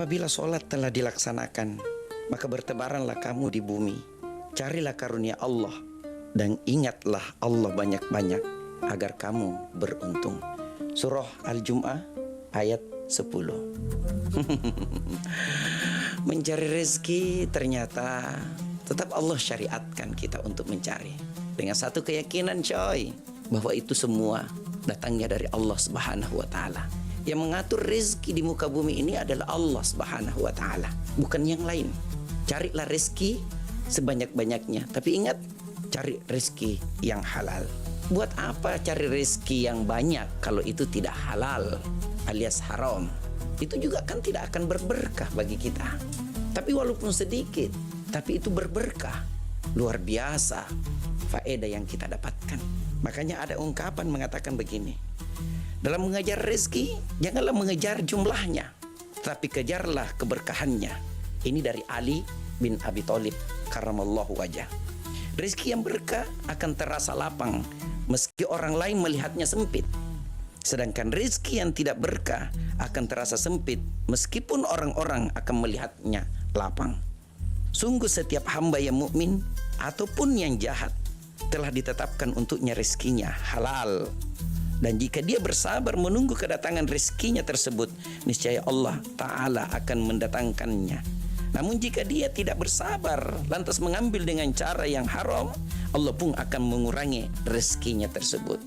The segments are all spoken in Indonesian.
apabila sholat telah dilaksanakan, maka bertebaranlah kamu di bumi. Carilah karunia Allah dan ingatlah Allah banyak-banyak agar kamu beruntung. Surah Al-Jum'ah ayat 10. Mencari rezeki ternyata tetap Allah syariatkan kita untuk mencari. Dengan satu keyakinan coy, bahwa itu semua datangnya dari Allah Subhanahu wa Ta'ala. Yang mengatur rezeki di muka bumi ini adalah Allah Subhanahu wa Ta'ala, bukan yang lain. Carilah rezeki sebanyak-banyaknya, tapi ingat, cari rezeki yang halal. Buat apa cari rezeki yang banyak kalau itu tidak halal alias haram? Itu juga kan tidak akan berberkah bagi kita. Tapi walaupun sedikit, tapi itu berberkah. Luar biasa faedah yang kita dapatkan. Makanya ada ungkapan mengatakan begini: dalam mengejar rezeki, janganlah mengejar jumlahnya, tapi kejarlah keberkahannya. Ini dari Ali bin Abi Thalib karramallahu wajah. Rezeki yang berkah akan terasa lapang meski orang lain melihatnya sempit. Sedangkan rezeki yang tidak berkah akan terasa sempit meskipun orang-orang akan melihatnya lapang. Sungguh setiap hamba yang mukmin ataupun yang jahat telah ditetapkan untuknya rezekinya halal. Dan jika dia bersabar menunggu kedatangan rezekinya tersebut, niscaya Allah Ta'ala akan mendatangkannya. Namun jika dia tidak bersabar, lantas mengambil dengan cara yang haram, Allah pun akan mengurangi rezekinya tersebut.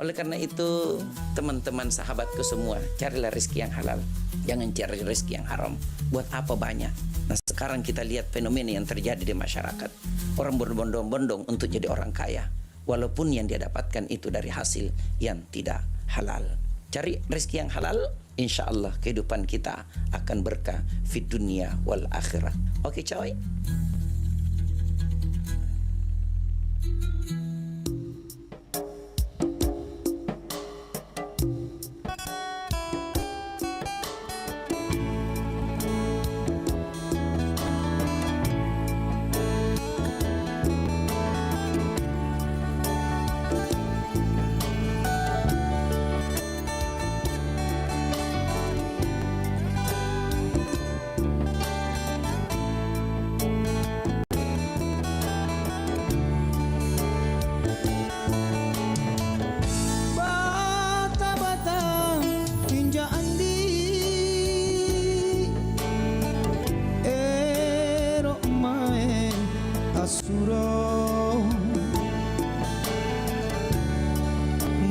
Oleh karena itu, teman-teman sahabatku semua, carilah rezeki yang halal, jangan cari rezeki yang haram. Buat apa banyak? Nah, sekarang kita lihat fenomena yang terjadi di masyarakat. Orang berbondong-bondong untuk jadi orang kaya, walaupun yang dia dapatkan itu dari hasil yang tidak halal. Cari rezeki yang halal, insya Allah kehidupan kita akan berkah fid dunia wal akhirah. Oke coy.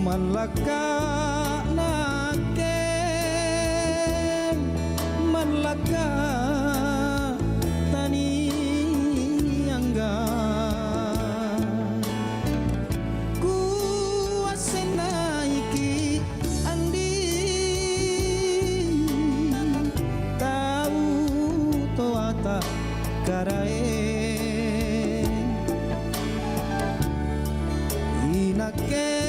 Malaka naken malaka tani angga kuasena iki andi tahu toata karae inake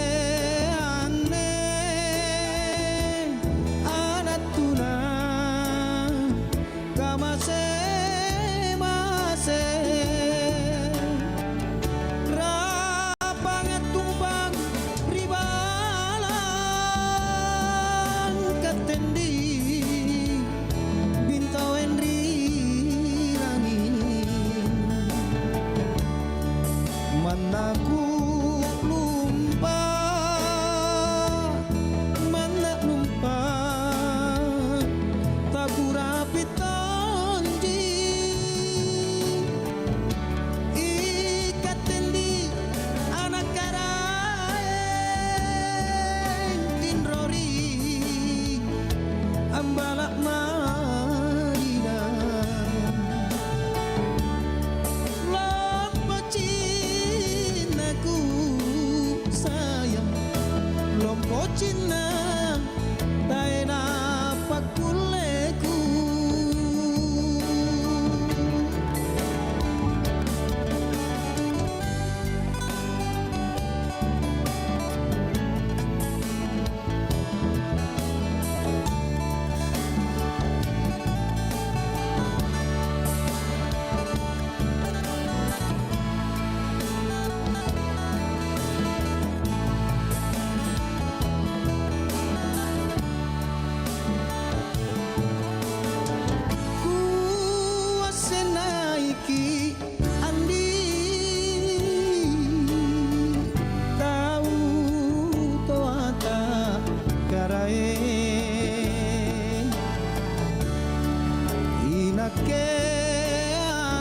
ke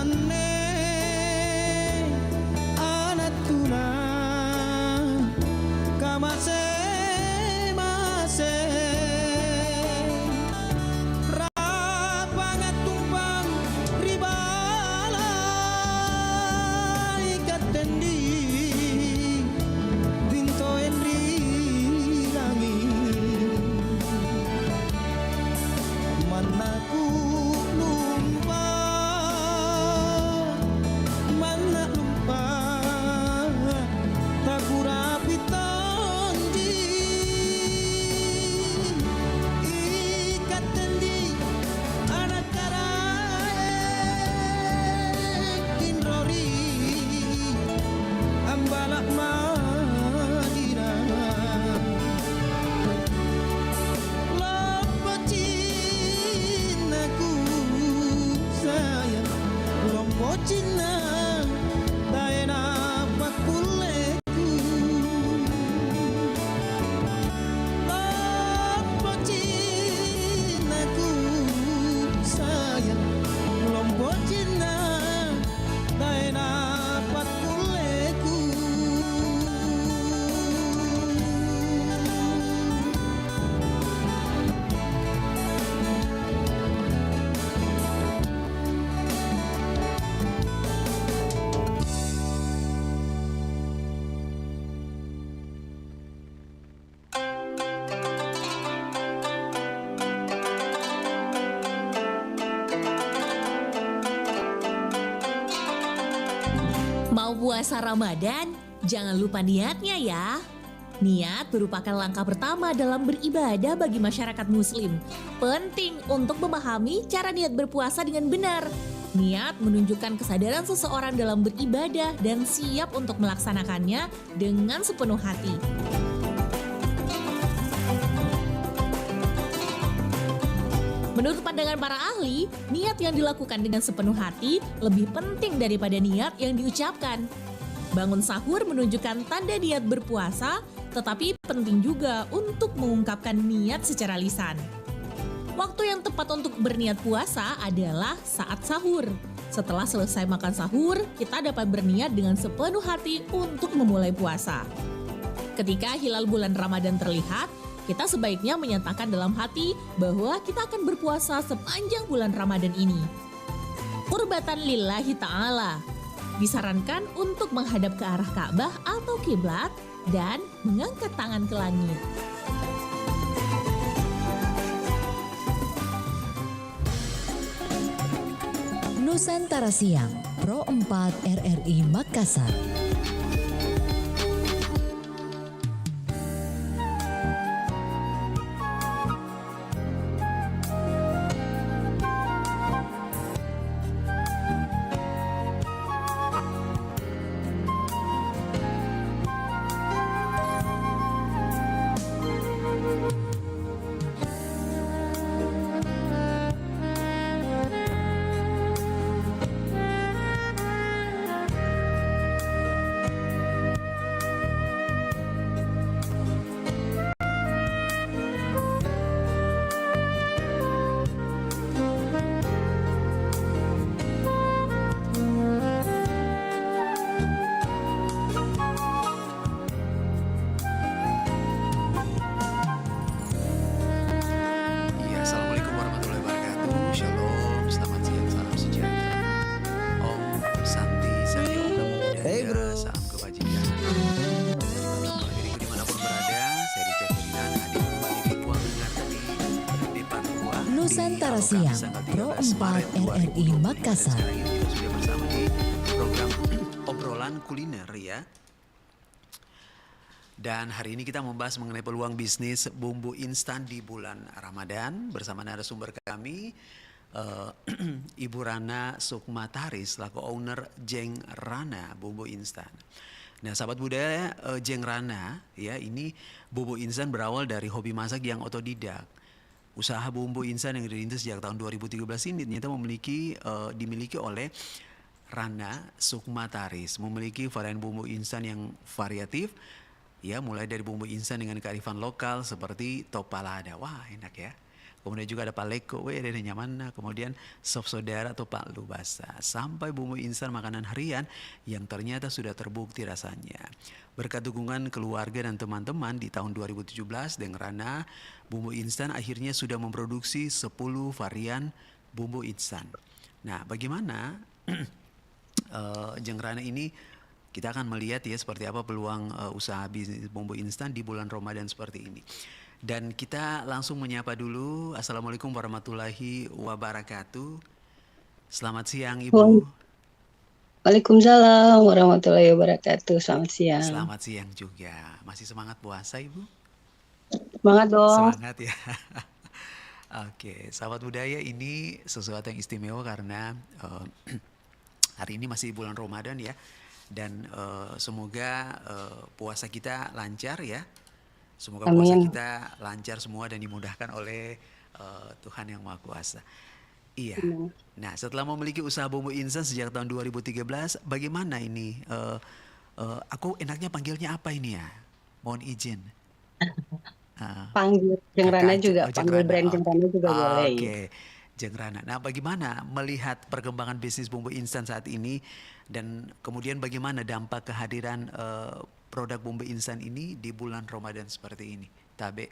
ane anak tuna kamase mase rapangat tumpang ribala ikat tendi binto enri rangi manaku lumpa mana lumpa takurapi tonji ikat tendi anak karae kinrori ambalak madinah lomba cinaku sayang lomba cina daena pakuleku lomba cinaku sayang lomba cina daena pakuleku. Mau puasa Ramadan? Jangan lupa niatnya ya. Niat merupakan langkah pertama dalam beribadah bagi masyarakat muslim. Penting untuk memahami cara niat berpuasa dengan benar. Niat menunjukkan kesadaran seseorang dalam beribadah dan siap untuk melaksanakannya dengan sepenuh hati. Menurut pandangan para ahli, niat yang dilakukan dengan sepenuh hati lebih penting daripada niat yang diucapkan. Bangun sahur menunjukkan tanda niat berpuasa, tetapi penting juga untuk mengungkapkan niat secara lisan. Waktu yang tepat untuk berniat puasa adalah saat sahur. Setelah selesai makan sahur, kita dapat berniat dengan sepenuh hati untuk memulai puasa. Ketika hilal bulan Ramadan terlihat, kita sebaiknya menyatakan dalam hati bahwa kita akan berpuasa sepanjang bulan Ramadan ini. Qurbatan lillahi ta'ala. Disarankan untuk menghadap ke arah Ka'bah atau kiblat dan mengangkat tangan ke langit. Nusantara Siang, Pro 4 RRI Makassar. Nusantara Siang, Pro 4 RRI Makassar. Kita sudah bersama di program obrolan kuliner ya. Dan hari ini kita membahas mengenai peluang bisnis bumbu instan di bulan Ramadan bersama narasumber kami Ibu Rana Sukmatari selaku owner Jeng Rana Bumbu Instan. Nah, sahabat budaya, Jeng Rana ya, ini bumbu instan berawal dari hobi masak yang otodidak. Usaha bumbu instan yang dirintis sejak tahun 2013 ini ternyata dimiliki oleh Rana Sukmataris, memiliki varian bumbu instan yang variatif Ya, mulai dari bumbu instan dengan kearifan lokal seperti topalada. Wah, enak ya. Kemudian juga ada paleko, ada nyaman. Kemudian sop saudara atau palu basah. Sampai bumbu instan makanan harian yang ternyata sudah terbukti rasanya. Berkat dukungan keluarga dan teman-teman di tahun 2017, Dengrana Bumbu Instan akhirnya sudah memproduksi 10 varian bumbu instan. Nah, bagaimana Jengrana ini kita akan melihat ya seperti apa peluang usaha bisnis bumbu instan di bulan Ramadan seperti ini. Dan kita langsung menyapa dulu. Assalamualaikum warahmatullahi wabarakatuh. Selamat siang Ibu. Waalaikumsalam warahmatullahi wabarakatuh. Selamat siang. Selamat siang juga. Masih semangat puasa Ibu? Semangat dong. Semangat ya. Oke, sahabat budaya, ini sesuatu yang istimewa karena hari ini masih bulan Ramadan ya. Dan semoga puasa kita lancar ya. Semoga Amin. puasa kita lancar semua dan dimudahkan oleh Tuhan Yang Maha Kuasa. Iya. Nah, setelah memiliki usaha bumbu instan sejak tahun 2013, bagaimana ini? Aku enaknya panggilnya apa ini ya? Mohon izin. Panggil Jengrana juga, panggil brand Jengrana juga boleh. Oke, Jengrana. Nah, bagaimana melihat perkembangan bisnis bumbu instan saat ini dan kemudian bagaimana dampak kehadiran produk bumbu instan ini di bulan Ramadan seperti ini, Tabe?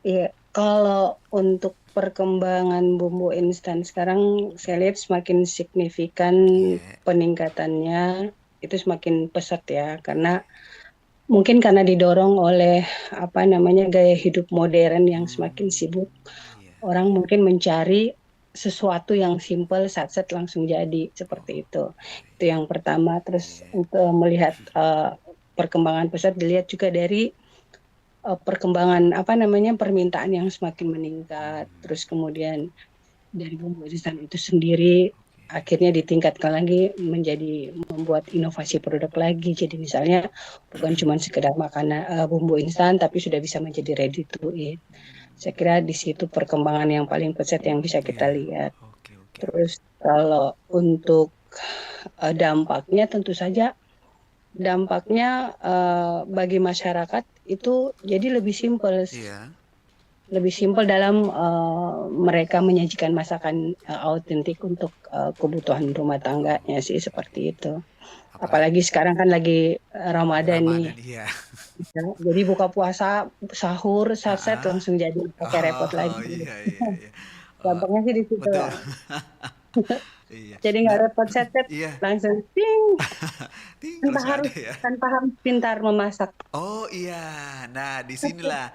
Iya, kalau untuk perkembangan bumbu instan sekarang saya lihat semakin signifikan peningkatannya, itu semakin pesat ya, karena mungkin karena didorong oleh gaya hidup modern yang semakin sibuk. Orang mungkin mencari sesuatu yang simple, sat-set langsung jadi seperti itu. Itu yang pertama. Terus untuk melihat perkembangan pesat dilihat juga dari perkembangan permintaan yang semakin meningkat. Terus kemudian dari bumbu instan itu sendiri akhirnya ditingkatkan lagi menjadi membuat inovasi produk lagi. Jadi misalnya bukan cuma sekedar makanan bumbu instan, tapi sudah bisa menjadi ready to eat. Saya kira di situ perkembangan yang paling pesat yang bisa kita lihat. Terus kalau untuk dampaknya, tentu saja dampaknya bagi masyarakat itu jadi lebih simpel. Lebih simpel dalam mereka menyajikan masakan autentik untuk kebutuhan rumah tangganya sih, seperti itu. Apalagi sekarang kan lagi Ramadan nih. Iya. Ya, jadi buka puasa, sahur, sat-set langsung jadi, pakai repot lagi. Iya. Gampangnya sih di situ. Betul. Iya. Jadi nggak repot, set-set langsung ting. Ting, Tanpa harus pintar memasak. Oh iya, nah disinilah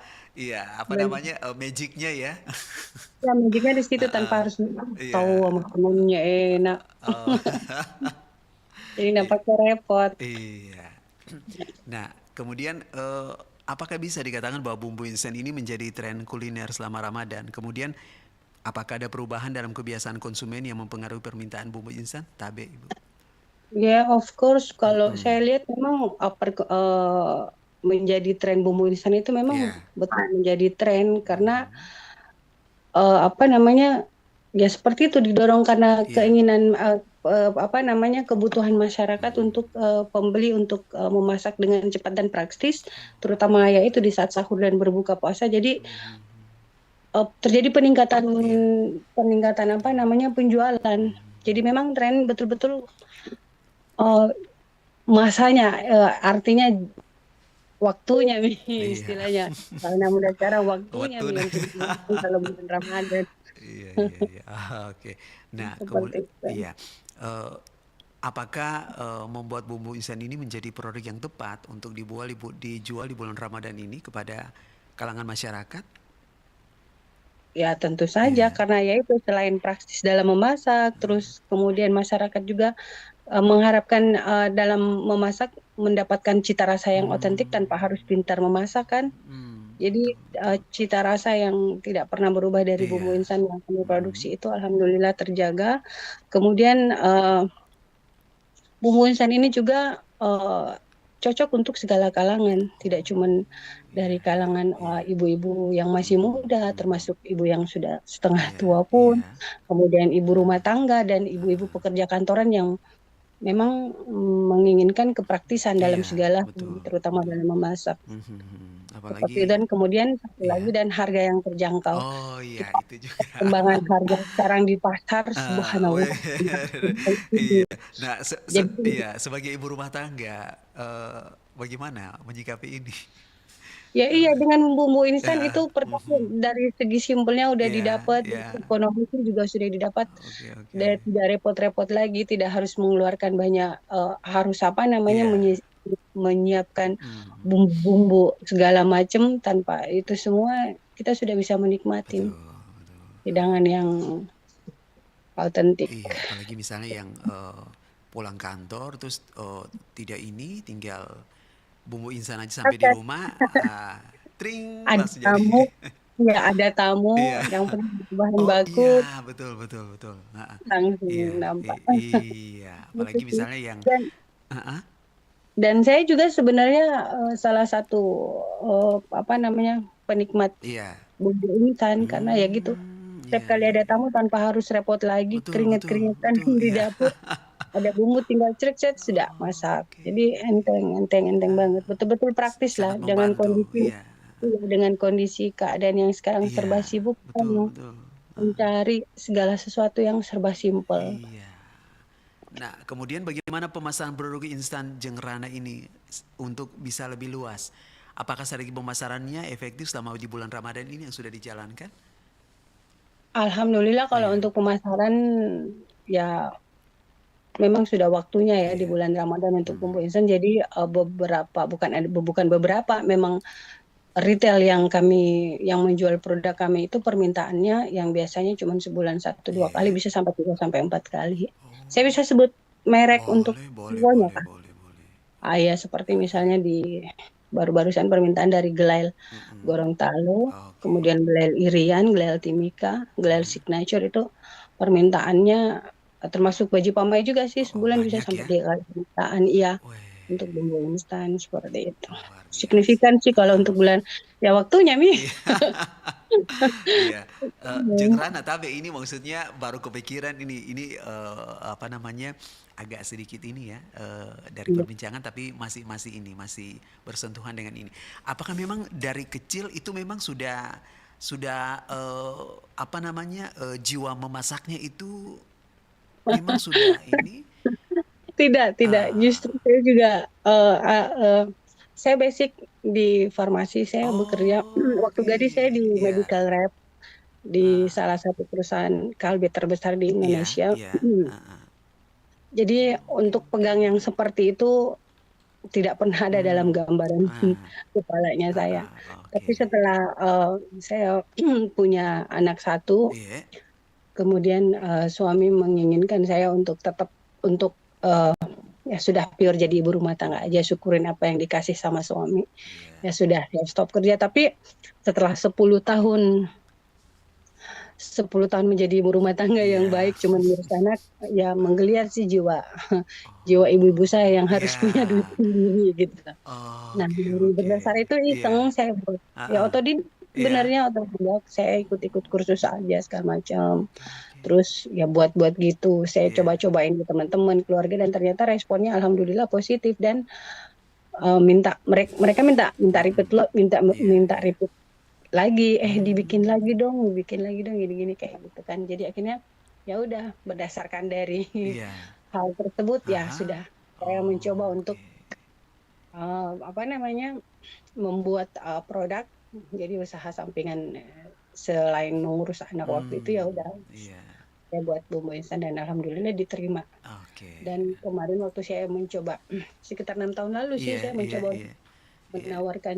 magicnya ya. Ya, magicnya di situ, tanpa harus tahu makanannya enak. Jadi nggak pakai repot. Iya. Nah, kemudian apakah bisa dikatakan bahwa bumbu instan ini menjadi tren kuliner selama Ramadan? Kemudian apakah ada perubahan dalam kebiasaan konsumen yang mempengaruhi permintaan bumbu instan, Tabe, Ibu? Ya, of course. Kalau saya lihat memang menjadi tren bumbu instan itu memang betul menjadi tren karena ya seperti itu, didorong karena keinginan kebutuhan masyarakat untuk pembeli untuk memasak dengan cepat dan praktis, terutama ya itu di saat sahur dan berbuka puasa. Jadi terjadi peningkatan penjualan. Jadi memang tren betul-betul masanya, artinya waktunya istilahnya. Karena mudah cara waktunya kalau bulan Ramadan. Iya. Oke. Nah, apakah membuat bumbu instan ini menjadi produk yang tepat untuk dijual di bulan Ramadan ini kepada kalangan masyarakat? Ya tentu saja, karena ya itu selain praktis dalam memasak, terus kemudian masyarakat juga mengharapkan dalam memasak mendapatkan cita rasa yang otentik tanpa harus pintar memasak kan. Jadi cita rasa yang tidak pernah berubah dari bumbu instan yang kami produksi itu alhamdulillah terjaga. Kemudian bumbu instan ini juga cocok untuk segala kalangan, tidak cuma dari kalangan ibu-ibu yang masih muda, termasuk ibu yang sudah setengah tua pun, kemudian ibu rumah tangga dan ibu-ibu pekerja kantoran yang memang menginginkan kepraktisan dalam Iya, segala, betul, terutama betul. dalam memasak. Apalagi Seperti dan kemudian satu lagi ya. dan harga yang terjangkau. Oh iya, Kita itu juga. perkembangan harga sekarang di pasar, Weh, subhanallah, iya. Nah, jadi iya, sebagai ibu rumah tangga, bagaimana menyikapi ini? ya iya dengan bumbu instan Heeh, itu pertama dari segi simpelnya udah iya, didapat, dari iya. ekonomi pun juga sudah didapat, Oke, oke. dan tidak repot-repot lagi, tidak harus mengeluarkan banyak, harus apa namanya Iya. menyiapkan Mhm. bumbu-bumbu segala macam, tanpa itu semua kita sudah bisa menikmati Betul, betul. hidangan yang autentik. Iya, apalagi misalnya yang pulang kantor terus tidak ini tinggal bumbu instan aja sampai di Oke, rumah, tring ada langsung jadi. tamu, ya ada tamu, Iya. yang penting bahan Oh baku iya, betul, betul, betul. Heeh. langsung Iya, nampak. iya. Gitu Apalagi sih. misalnya yang, Dan heeh, saya juga sebenarnya salah satu apa namanya penikmat iya. bumbu instan karena ya gitu. Setiap Iya, kali iya, ada iya. tamu tanpa harus repot lagi Betul, betul, keringet-keringetan betul. di Iya. dapur, ada bumbu tinggal cek sudah masak. Oke. Jadi enteng banget. Betul-betul praktis lah Sangat membantu. Iya. dengan kondisi keadaan yang sekarang serba Iya, sibuk kan, betul, betul. mencari segala sesuatu yang serba simpel. Iya. Nah, kemudian bagaimana pemasaran produk instan Jengrana ini untuk bisa lebih luas? Apakah strategi pemasarannya efektif selama di bulan Ramadan ini yang sudah dijalankan? Alhamdulillah kalau Iya, untuk pemasaran ya memang sudah waktunya ya di iya. bulan Ramadan untuk Mhm. bumbu instan. Jadi bukan beberapa, memang retail yang menjual produk kami itu permintaannya yang biasanya cuma sebulan satu dua kali Iya. bisa sampai 3 sampai 4 kali. Saya Oh, bisa sebut merek untuk boleh, boleh, semuanya boleh, Kak. boleh, boleh. Ya seperti Oke. misalnya di baru-barusan permintaan dari Gelail Mhm. Gorontalo, Oke. kemudian Gelail Irian, Gelail Timika, Gelail Mhm. Signature itu permintaannya termasuk baju pamai juga sih Oh, sebulan bisa banyak sampai ya? 3 kali permintaan, iya, untuk Weh, bumbu instan seperti itu. luar biasa. Signifikan sih kalau untuk bulan ya waktunya Mi. Iya. Iya, Jeung Rana tapi ini maksudnya baru kepikiran ini, apa namanya, agak sedikit ini ya, dari perbincangan tapi masih masih ini, masih bersentuhan dengan ini. Apakah memang dari kecil itu memang sudah, apa namanya, jiwa memasaknya itu memang sudah ini? Tidak, Ah, justru saya juga saya basic di farmasi, saya bekerja waktu oke, gadis saya di iya, medical rep di ah, salah satu perusahaan kalbe terbesar di iya, Indonesia. iya, heeh. Jadi Oke, untuk oke. pegang yang seperti itu tidak pernah ada dalam Mmm, gambaran ah, kepalanya saya. heeh, Tapi oke. setelah saya punya anak satu, Iya, kemudian suami menginginkan saya untuk tetap untuk ya sudah pure jadi ibu rumah tangga aja, syukurin apa yang dikasih sama suami. iya, Ya sudah, saya stop kerja. Tapi setelah 10 tahun menjadi ibu rumah tangga yang iya. baik, cuma ngurus anak, ya menggeliat sih jiwa jiwa ibu-ibu saya yang harus Iya. punya duit sendiri gitu. Nah, Oke, dari oke. berdasar itu Iya, iseng saya buat ya heeh. Iya. otodidak, saya ikut-ikut kursus aja segala macam. Oke, oke. Terus ya buat-buat gitu, saya Iya, coba-cobain ke teman-teman, keluarga dan ternyata responnya alhamdulillah positif dan mereka minta minta repeat mhm. lo minta Iya, minta iya. repeat lagi, Mmm, dibikin lagi dong, gini-gini kayak gitu kan. Jadi akhirnya ya udah berdasarkan dari iya. hal tersebut ya Ah, sudah saya mencoba untuk oke. apa namanya membuat produk jadi usaha sampingan selain mengurus anak waktu itu ya Mmm, udah iya. saya buat bumbu instan dan alhamdulillah diterima. Oke. Dan kemarin waktu saya mencoba sekitar 6 tahun lalu sih Iya, saya iya, mencoba iya. Iya. menawarkan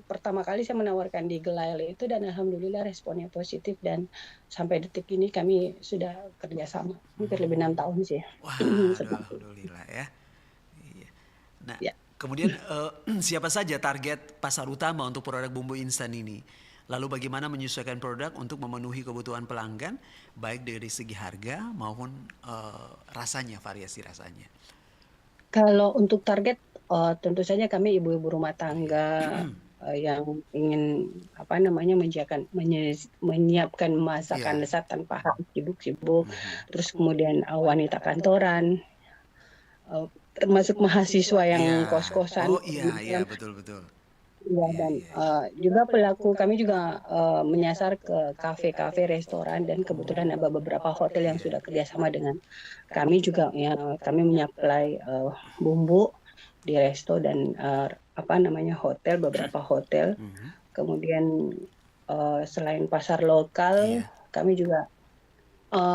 pertama kali saya menawarkan di Gelail itu dan alhamdulillah responnya positif dan sampai detik ini kami sudah kerjasama hampir lebih 6 tahun sih. Waduh, Seperti alhamdulillah ya. Iya. Nah, ya. kemudian siapa saja target pasar utama untuk produk bumbu instan ini? Lalu bagaimana menyesuaikan produk untuk memenuhi kebutuhan pelanggan, baik dari segi harga maupun rasanya, variasi rasanya. Kalau untuk target tentu saja kami ibu-ibu rumah Iya, tangga yang ingin apa namanya menyiapkan masakan iya, lezat tanpa harus sibuk-sibuk. mhm, Terus kemudian wanita kantoran, termasuk mahasiswa yang Iya. kos-kosan. Oh iya betul. Ya, Iya, dan iya. juga kami juga menyasar ke kafe-kafe, restoran, dan kebetulan ada beberapa hotel yang sudah kerjasama dengan kami juga ya. Kami menyuplai bumbu di resto dan hotel, beberapa hotel. Mhm. Kemudian selain pasar lokal, Iya. kami juga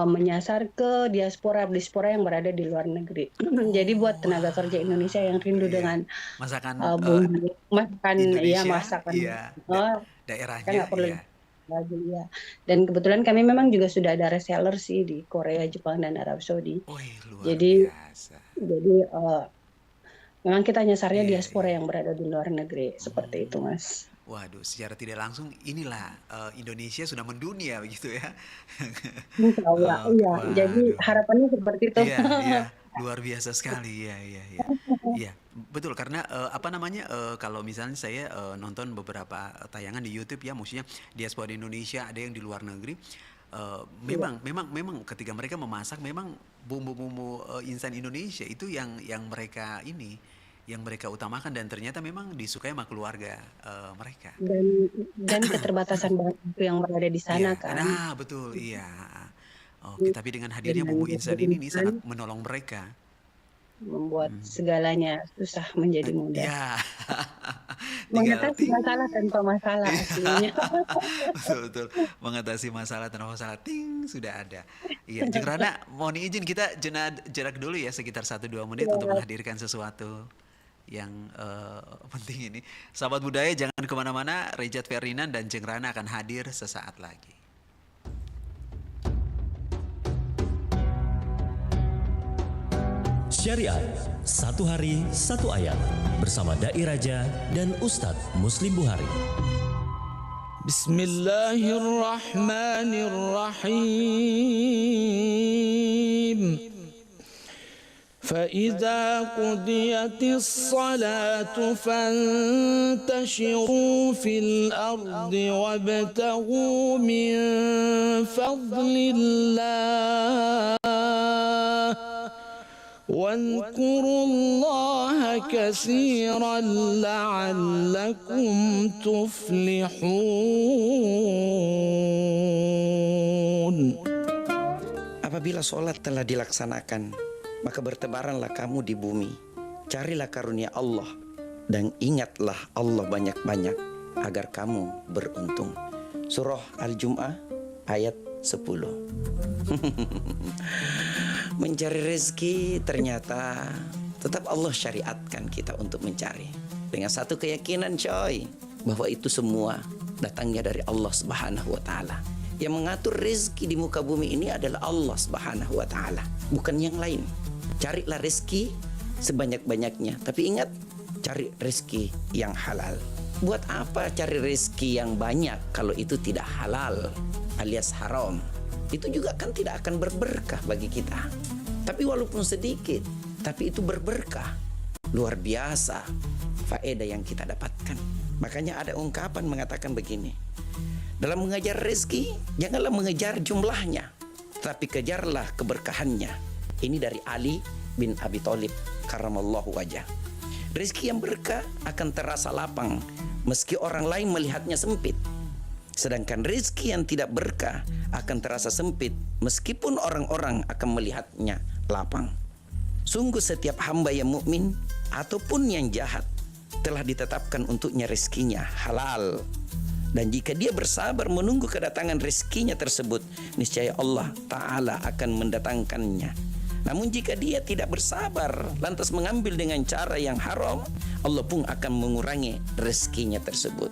menyasar ke diaspora yang berada di luar negeri. Jadi buat tenaga kerja Indonesia yang rindu Iya. dengan Masakan bumbu masakan Indonesia, masakan iya, kita daerahnya, nggak perlu iya. lagi ya. Dan kebetulan kami memang juga sudah ada reseller sih di Korea, Jepang, dan Arab Saudi. Wih, luar Jadi biasa. memang kita nyasarnya Iya, diaspora iya. yang berada di luar negeri seperti itu, Mas. Waduh, secara tidak langsung inilah Indonesia sudah mendunia begitu ya. Insya Allah, iya. Jadi Waduh. harapannya seperti itu. Iya, luar biasa sekali. Iya. Iya, betul karena kalau misalnya saya nonton beberapa tayangan di YouTube ya, maksudnya diaspora Indonesia ada yang di luar negeri. Memang ketika mereka memasak memang bumbu-bumbu instan Indonesia itu yang mereka utamakan dan ternyata memang disukai sama keluarga mereka. Dan keterbatasan waktu yang berada di sana Iya, kan. nah betul, iya. Oke, tapi dengan hadirnya bumbu instan ini sangat menolong mereka. Membuat segalanya susah menjadi mudah. Ya, Mengatasi ting. masalah tanpa masalah aslinya. Betul. Mengatasi masalah tanpa masalah, ting, sudah ada. Iya, Jeng Rana, mohon izin kita jarak dulu ya sekitar 1-2 menit untuk menghadirkan sesuatu yang penting ini. Sahabat budaya jangan kemana-mana, Rejat Ferdinand dan Jeng Rana akan hadir sesaat lagi. Syariat, satu hari satu ayat bersama Dai Raja dan Ustadz Muslim Buhari. Bismillahirrahmanirrahim. فإذا قضيت الصلاة فانتشروا في الأرض وابتغوا من فضل الله واذكروا الله كثيرا لعلكم تفلحون. Apabila sholat telah dilaksanakan, maka bertebaranlah kamu di bumi. Carilah karunia Allah dan ingatlah Allah banyak-banyak agar kamu beruntung. Surah Al-Jum'ah ayat 10. Mencari rezeki ternyata tetap Allah syariatkan kita untuk mencari. Dengan satu keyakinan coy, bahwa itu semua datangnya dari Allah Subhanahu wa Ta'ala. Yang mengatur rezeki di muka bumi ini adalah Allah Subhanahu wa Ta'ala, bukan yang lain. Carilah rezeki sebanyak-banyaknya, tapi ingat, cari rezeki yang halal. Buat apa cari rezeki yang banyak kalau itu tidak halal alias haram? Itu juga kan tidak akan berberkah bagi kita. Tapi walaupun sedikit, tapi itu berberkah. Luar biasa faedah yang kita dapatkan. Makanya ada ungkapan mengatakan begini: dalam mengejar rezeki, janganlah mengejar jumlahnya, tapi kejarlah keberkahannya. Ini dari Ali bin Abi Thalib karramallahu wajah. Rezeki yang berkah akan terasa lapang meski orang lain melihatnya sempit. Sedangkan rezeki yang tidak berkah akan terasa sempit meskipun orang-orang akan melihatnya lapang. Sungguh setiap hamba yang mukmin ataupun yang jahat telah ditetapkan untuknya rezekinya halal. Dan jika dia bersabar menunggu kedatangan rezekinya tersebut, niscaya Allah Ta'ala akan mendatangkannya. Namun jika dia tidak bersabar, lantas mengambil dengan cara yang haram, Allah pun akan mengurangi rezekinya tersebut.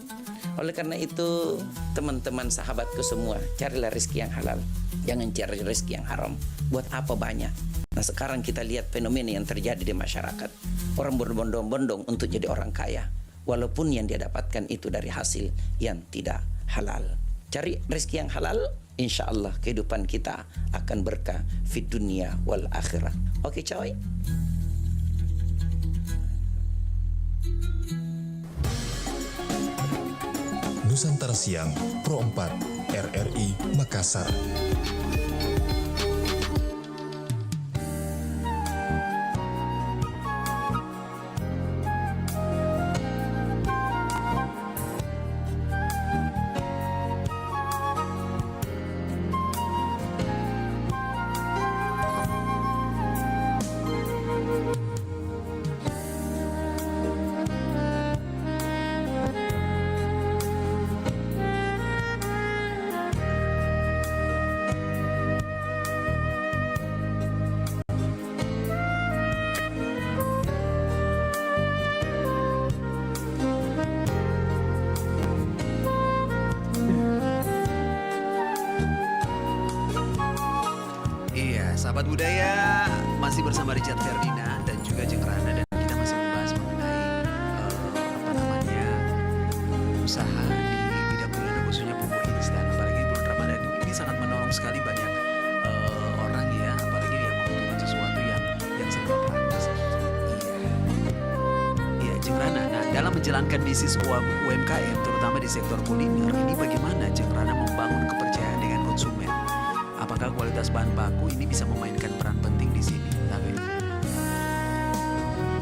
Oleh karena itu, teman-teman sahabatku semua, carilah rezeki yang halal. Jangan cari rezeki yang haram. Buat apa banyak? Nah, sekarang kita lihat fenomena yang terjadi di masyarakat. Orang berbondong-bondong untuk jadi orang kaya, walaupun yang dia dapatkan itu dari hasil yang tidak halal. Cari rezeki yang halal, insya Allah kehidupan kita akan berkah fid dunia wal akhirah. Oke coy? Nusantara Siang Pro 4 RRI Makassar. sahabat budaya, masih bersama Richard Ferdinand dan juga Jeng Rana, dan kita masih membahas mengenai apa namanya usaha di bidang bulanan, khususnya bumbu instan. Apalagi bulan Ramadan ini sangat menolong sekali banyak orang ya, apalagi yang membutuhkan sesuatu yang serba praktis. Iya, Jeng Rana. Nah, dalam menjalankan bisnis UMKM, terutama di sektor kuliner, ini bagaimana Jeng Rana membangun kepercayaan dengan konsumen? Apakah kualitas bahan baku ini bisa memainkan peran penting di sini?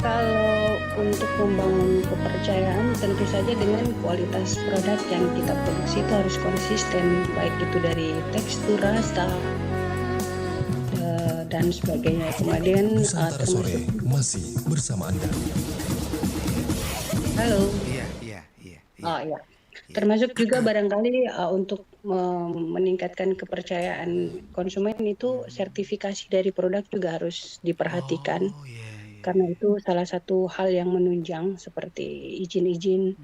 Kalau untuk membangun kepercayaan, tentu saja dengan kualitas produk yang kita produksi itu harus konsisten, baik itu dari tekstur, rasa, dan sebagainya. Kemudian Nusantara Sore masih bersama Anda. halo. Iya. Oh iya. Termasuk juga barangkali untuk meningkatkan kepercayaan konsumen itu sertifikasi dari produk juga harus diperhatikan. Oh, iya. Karena itu salah satu hal yang menunjang seperti izin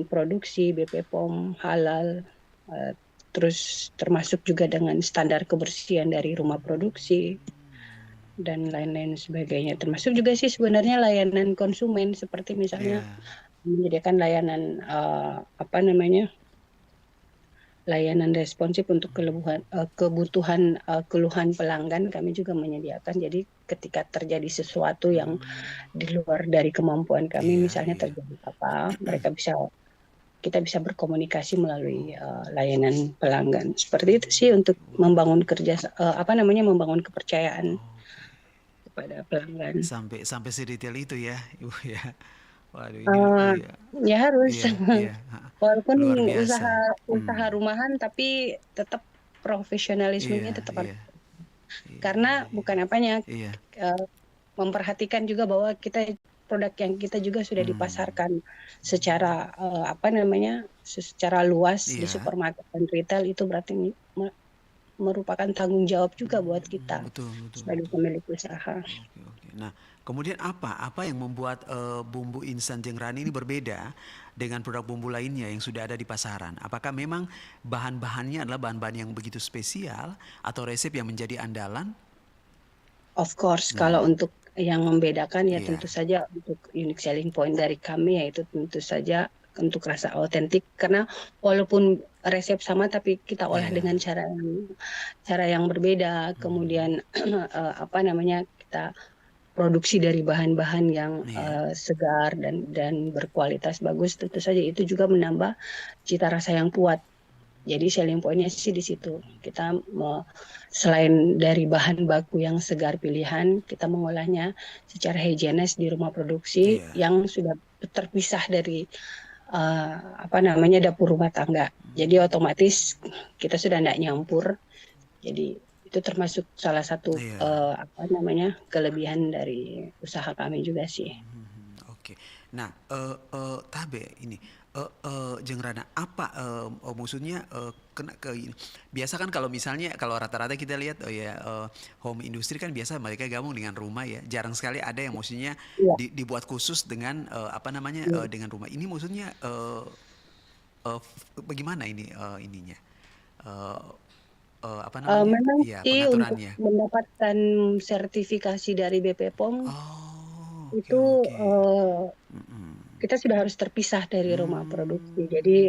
produksi, BP POM, halal, terus termasuk juga dengan standar kebersihan dari rumah produksi dan lain-lain sebagainya. Termasuk juga sih sebenarnya layanan konsumen seperti misalnya menyediakan layanan layanan responsif untuk kebutuhan keluhan pelanggan, kami juga menyediakan. Jadi ketika terjadi sesuatu yang di luar dari kemampuan kami, misalnya terjadi apa, kita bisa berkomunikasi melalui layanan pelanggan. Seperti itu sih untuk membangun membangun kepercayaan kepada pelanggan. Sampai sedetail itu ya, Ibu ya. Waduh, ini Ya harus. Iya. Walaupun Luar biasa. usaha rumahan, tapi tetap profesionalismenya tetap harus. Karena bukan apanya, memperhatikan juga bahwa produk yang kita juga sudah dipasarkan secara secara luas di supermarket dan retail, itu berarti merupakan tanggung jawab juga buat kita Betul. sebagai pemilik usaha. Oke. Nah, kemudian apa yang membuat bumbu instan Jeng Rana ini berbeda dengan produk bumbu lainnya yang sudah ada di pasaran? Apakah memang bahan-bahannya adalah bahan-bahan yang begitu spesial atau resep yang menjadi andalan? Of course, kalau untuk yang membedakan ya tentu saja untuk unique selling point dari kami, yaitu tentu saja untuk rasa autentik, karena walaupun resep sama tapi kita olah dengan cara yang berbeda. Kemudian kita produksi dari bahan-bahan yang segar dan berkualitas bagus, tentu saja itu juga menambah cita rasa yang kuat. Jadi selling point-nya sih di situ. Kita selain dari bahan baku yang segar pilihan, kita mengolahnya secara higienis di rumah produksi yang sudah terpisah dari dapur rumah tangga. Jadi otomatis kita sudah tidak nyampur. Jadi itu termasuk salah satu kelebihan dari usaha kami juga sih. Oke. Nah, Tabe ini Jeng Rana, apa maksudnya kena ke ini? Biasa kan kalau misalnya kalau rata-rata kita lihat home industry kan biasa mereka gabung dengan rumah ya. Jarang sekali ada yang maksudnya dibuat khusus dengan dengan rumah. Ini maksudnya bagaimana ini ininya? Memang sih untuk mendapatkan sertifikasi dari BP POM kita sudah harus terpisah dari rumah produksi. Jadi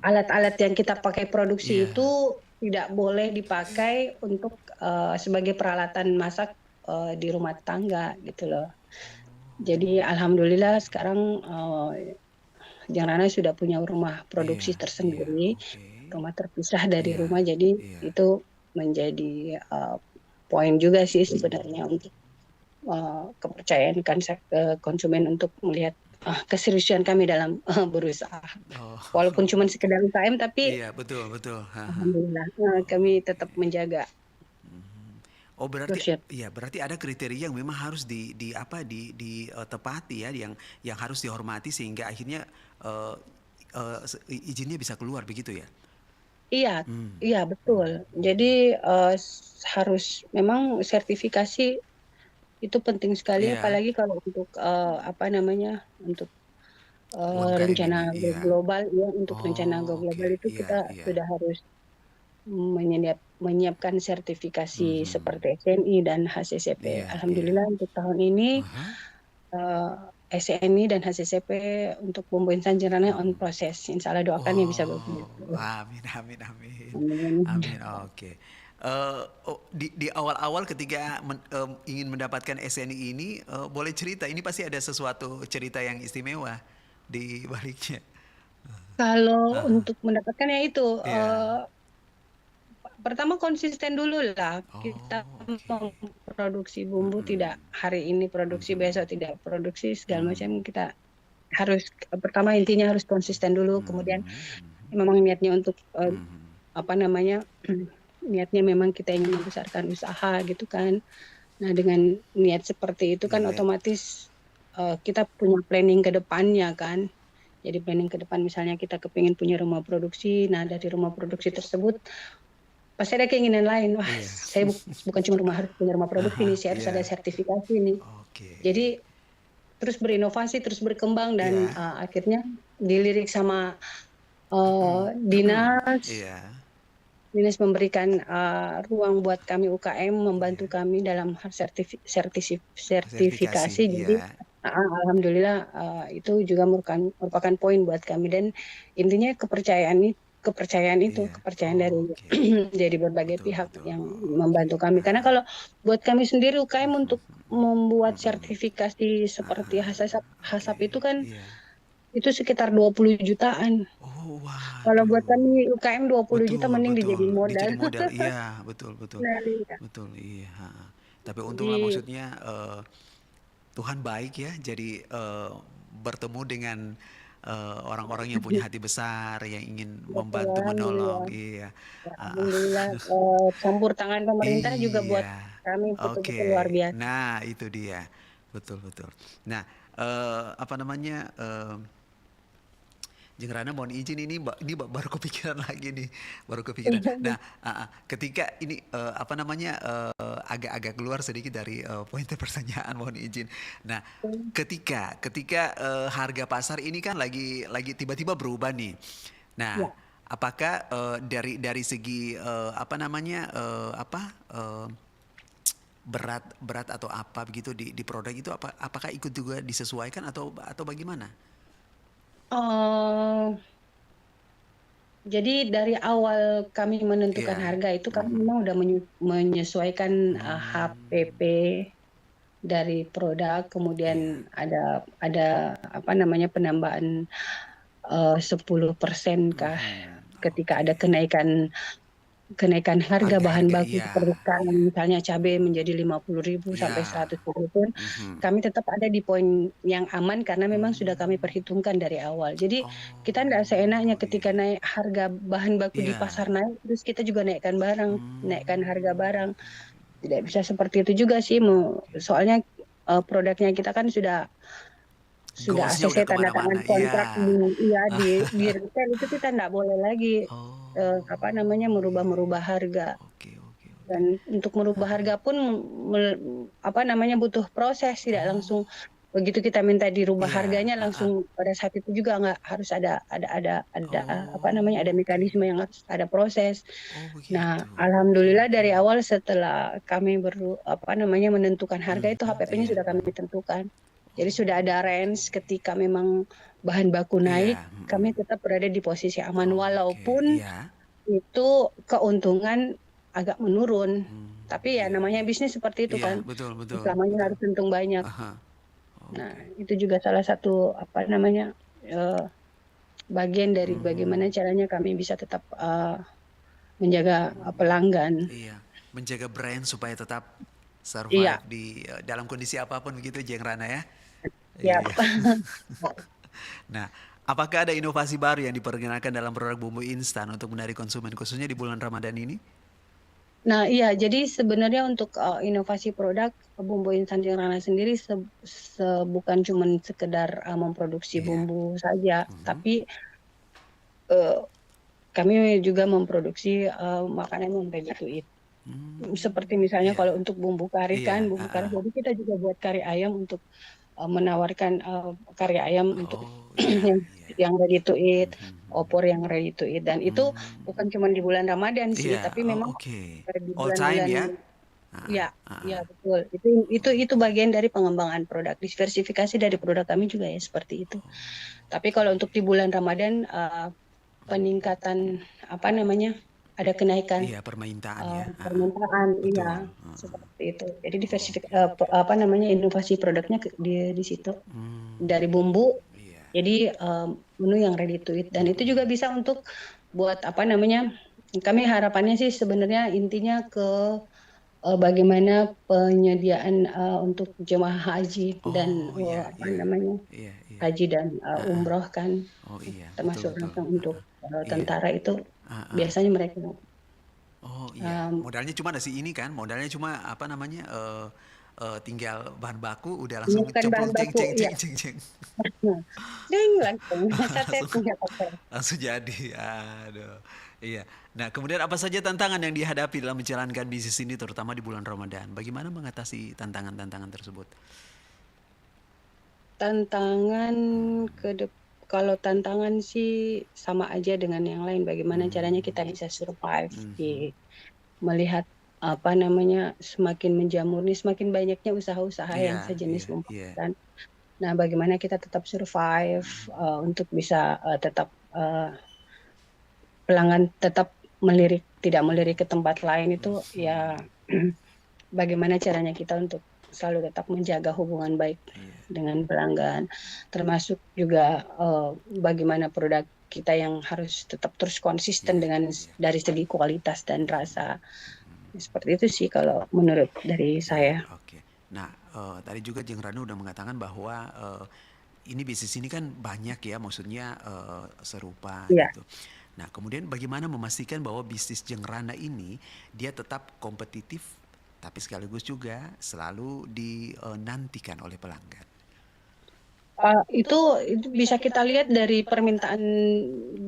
alat-alat yang kita pakai produksi itu tidak boleh dipakai untuk sebagai peralatan masak di rumah tangga gitu loh. Jadi alhamdulillah sekarang Jeng Rana sudah punya rumah produksi tersendiri, rumah terpisah dari rumah. Jadi itu menjadi poin juga sih sebenarnya untuk kepercayaan konsumen untuk melihat keseriusan kami dalam berusaha. Walaupun cuma sekedar UKM, tapi betul. alhamdulillah kami tetap menjaga. Oh berarti ada kriteria yang memang harus ditepati ya, yang harus dihormati sehingga akhirnya izinnya bisa keluar begitu ya? Iya betul. Jadi harus memang sertifikasi itu penting sekali, apalagi kalau untuk untuk rencana global ya, untuk rencana global itu kita sudah harus menyiapkan sertifikasi seperti SNI dan HCCP. Iya, iya. Alhamdulillah untuk tahun ini Aha. SNI dan HCCP untuk bumbu instan Jenrana on proses. Insya Allah doakan ya bisa Oh, begitu. amin, amin, amin, Amin. amin. Oke. Di awal-awal ketika ingin mendapatkan SNI ini, boleh cerita. Ini pasti ada sesuatu cerita yang istimewa di baliknya. Kalau Aha. untuk mendapatkan ya itu Iya. pertama konsisten dulu lah. Kita Oh, oke. memproduksi bumbu tidak Mm-mm. hari ini produksi Mhm. besok tidak produksi segala Mhm. macam kita harus pertama intinya harus konsisten dulu. Kemudian Mhm. Mhm. memang niatnya untuk Mhm. apa namanya niatnya memang kita ingin membesarkan usaha gitu kan. Nah dengan niat seperti itu kan Iya. otomatis kita punya planning ke depannya kan. Jadi planning ke depan misalnya kita kepingin punya rumah produksi. Nah dari rumah produksi tersebut pasti ada keinginan lain. Wah Iya. saya bukan cuma harus punya rumah produksi nih, Aha, saya harus ada iya. sertifikasi nih. Oke. Jadi terus berinovasi, terus berkembang dan Iya. akhirnya dilirik sama Mhm. dinas. Iya. Dinas memberikan ruang buat kami UKM, Iya. membantu kami dalam hal Sertifikasi, sertifikasi. Jadi iya. alhamdulillah itu juga merupakan poin buat kami dan intinya Iya. kepercayaan dari Oh, oke. dari berbagai Betul, pihak betul. yang Oh, oke. membantu kami. Karena Aha. kalau buat kami sendiri UKM untuk membuat Mhm. sertifikasi seperti Aha. Oke. hasap itu kan Iya. itu sekitar 20 jutaan. Oh, Kalau buat waduh. kami UKM 20 juta Betul, mending dijadiin betul. modal. Dijadi modal. Iya, betul, betul. Nah, iya. Betul, iya. Ha. Tapi untunglah Jadi maksudnya Tuhan baik ya. Jadi bertemu dengan orang-orang yang punya hati besar, yang ingin betul, membantu menolong. alhamdulillah. Iya. Ya, Ah, ah. alhamdulillah campur tangan pemerintah juga buat Iya. kami betul-betul luar Oke. biasa. Nah, itu dia. Betul, betul. Nah, apa namanya? Jeung Rana mohon izin ini baru kepikiran lagi nih, baru kepikiran. Nah, ketika ini apa namanya agak-agak keluar sedikit dari pointer pertanyaan, mohon izin. Nah, ketika harga pasar ini kan lagi tiba-tiba berubah nih. Nah, Ya. apakah dari segi apa namanya berat berat atau apa begitu di produk itu apakah ikut juga disesuaikan atau bagaimana? Eh, jadi dari awal kami menentukan Iya. harga itu kami Mhm. memang udah menyesuaikan HPP Hmm. dari produk, Iya. kemudian ada apa namanya penambahan 10% kah Mhm. ketika ada Oke. kenaikan harga bahan Harga-harga baku iya, seperti sekarang iya. misalnya cabai menjadi 50.000 sampai Iya. 100.000 pun Mhm. kami tetap ada di poin yang aman karena memang sudah kami Hmm. perhitungkan dari awal. Jadi kita tidak Oh, seenaknya iya. ketika naik harga bahan baku di Iya. pasar naik terus kita juga naikkan harga Hmm. barang. Tidak bisa seperti itu juga sih, Oke. soalnya produknya kita kan sudah Goalsnya udah ACC tanda tangan kemana-mana. Iya. kontrak di retail itu kita tidak boleh lagi apa Oh, namanya iya. merubah-merubah harga. Oke, oke, oke. Dan untuk merubah harga pun apa namanya butuh proses, tidak Oh, langsung begitu kita minta dirubah iya. harganya langsung pada saat itu juga nggak harus ada apa namanya ada Oh, oke. mekanisme yang harus ada proses. Oh, Nah, begitu. Oke, alhamdulillah oke. dari awal setelah kami apa namanya menentukan harga itu Mhm. HPP-nya Iya. sudah kami tentukan. Jadi sudah Oh, ada range ketika memang bahan baku naik, iya. Mhm. kami tetap berada di posisi aman Oke, walaupun iya. itu keuntungan agak menurun. Hmm, Tapi ya iya, namanya iya. bisnis seperti itu Iya, kan. betul, betul, Selamanya betul. harus untung banyak. Aha. Nah, Oke. itu juga salah satu apa namanya bagian dari bagaimana Mhm. caranya kami bisa tetap menjaga pelanggan. Iya, menjaga brand supaya tetap Iya, survive di dalam kondisi apapun begitu, Jeng Rana ya. ya. Iya. Nah, apakah ada inovasi baru yang diperkenalkan dalam produk bumbu instan untuk menarik konsumen khususnya di bulan Ramadan ini? Nah, iya, jadi sebenarnya untuk inovasi produk bumbu instan Jengrana sendiri bukan cuma sekedar memproduksi Iya. bumbu saja, Mhm. tapi eh, kami juga memproduksi makanan yang ready to eat. Seperti Hmm, misalnya iya. kalau untuk bumbu kari kan, Iya, bumbu kari, heeh. jadi kita juga buat kari ayam untuk menawarkan kari ayam untuk Oh, iya, yang iya. yang ready to eat. Mhm. opor yang ready to eat, dan itu bukan cuma di bulan Ramadan sih, Iya, tapi oh memang oke. di All time bulan-bulan ya? Ah, ya, ah, ya ah. betul. Itu bagian dari pengembangan produk. Diversifikasi dari produk kami juga ya seperti itu. Tapi kalau untuk di bulan Ramadan peningkatan apa namanya? Ada kenaikan Iya, permintaan ya. permintaan, iya Betul. seperti itu. Jadi apa namanya, inovasi produknya di situ dari bumbu. Iya. Jadi menu yang ready to eat, dan itu juga bisa untuk buat apa namanya? Kami harapannya sih sebenarnya intinya ke bagaimana penyediaan untuk jemaah haji dan Oh iya, apa iya. namanya, Iya, iya. haji dan umroh kan, Oh iya, betul termasuk betul. untuk Iya. tentara itu Ah, ah. biasanya mereka Oh iya, um, modalnya cuma nasi ini kan, modalnya cuma apa namanya, tinggal bahan baku udah langsung menyiapkan bahan cemplung ceng baku, ceng ya. ceng ceng ceng. Ding, langsung sate Langsung punya pakai. langsung jadi. Aduh. Iya. Nah, kemudian apa saja tantangan yang dihadapi dalam menjalankan bisnis ini terutama di bulan Ramadan? Bagaimana mengatasi tantangan-tantangan tersebut? Tantangan kalau tantangan sih sama aja dengan yang lain. Bagaimana caranya kita bisa survive melihat apa namanya, semakin menjamur nih, semakin banyaknya usaha-usaha yang Iya, sejenis iya, iya. merupakan. Nah, bagaimana kita tetap survive untuk bisa tetap pelanggan tetap tidak melirik ke tempat lain itu ya. Bagaimana caranya kita untuk selalu tetap menjaga hubungan baik dengan pelanggan, termasuk juga bagaimana produk kita yang harus tetap terus konsisten dengan dari segi kualitas dan rasa. Seperti itu sih kalau menurut dari saya. Oke. Nah, tadi juga Jeng Ranu udah mengatakan bahwa ini bisnis ini kan banyak ya, maksudnya serupa Iya. gitu. Nah, kemudian bagaimana memastikan bahwa bisnis Jeng Rana ini dia tetap kompetitif, tapi sekaligus juga selalu dinantikan oleh pelanggan? Itu bisa kita lihat dari permintaan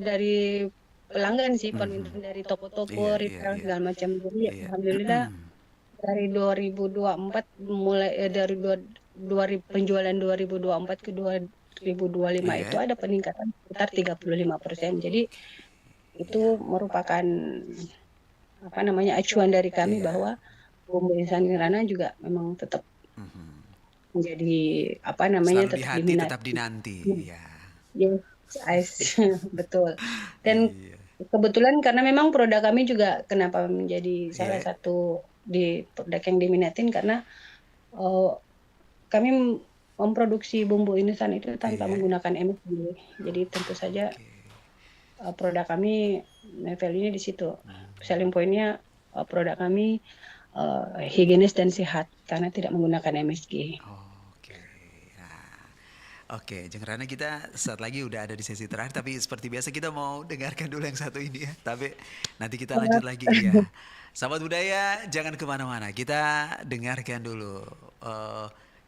dari pelanggan sih, permintaan dari toko-toko, Iya, iya, retail iya. segala macam. Jadi Iya. alhamdulillah dari 2024 mulai dari penjualan 2024 ke 2025 Iya. itu ada peningkatan sekitar 35%. Jadi itu merupakan apa namanya, acuan dari kami Iya. bahwa bumbu instan Kirana juga memang tetap menjadi apa namanya, Selalu di tetap hati, diminati. tetap dinanti. Iya. Yes, betul. Dan Iya. kebetulan karena memang produk kami juga kenapa menjadi salah satu di produk yang diminatin karena kami memproduksi bumbu instan itu tanpa menggunakan MSG. Jadi tentu saja produk kami value-nya di situ. Selling point-nya produk kami higienis dan sehat karena tidak menggunakan MSG. Oke. Nah, oke, Jeng Rana, kita saat lagi udah ada di sesi terakhir, tapi seperti biasa kita mau dengarkan dulu yang satu ini ya. Tapi nanti kita lanjut lagi ya. Sahabat budaya, jangan kemana-mana. Kita dengarkan dulu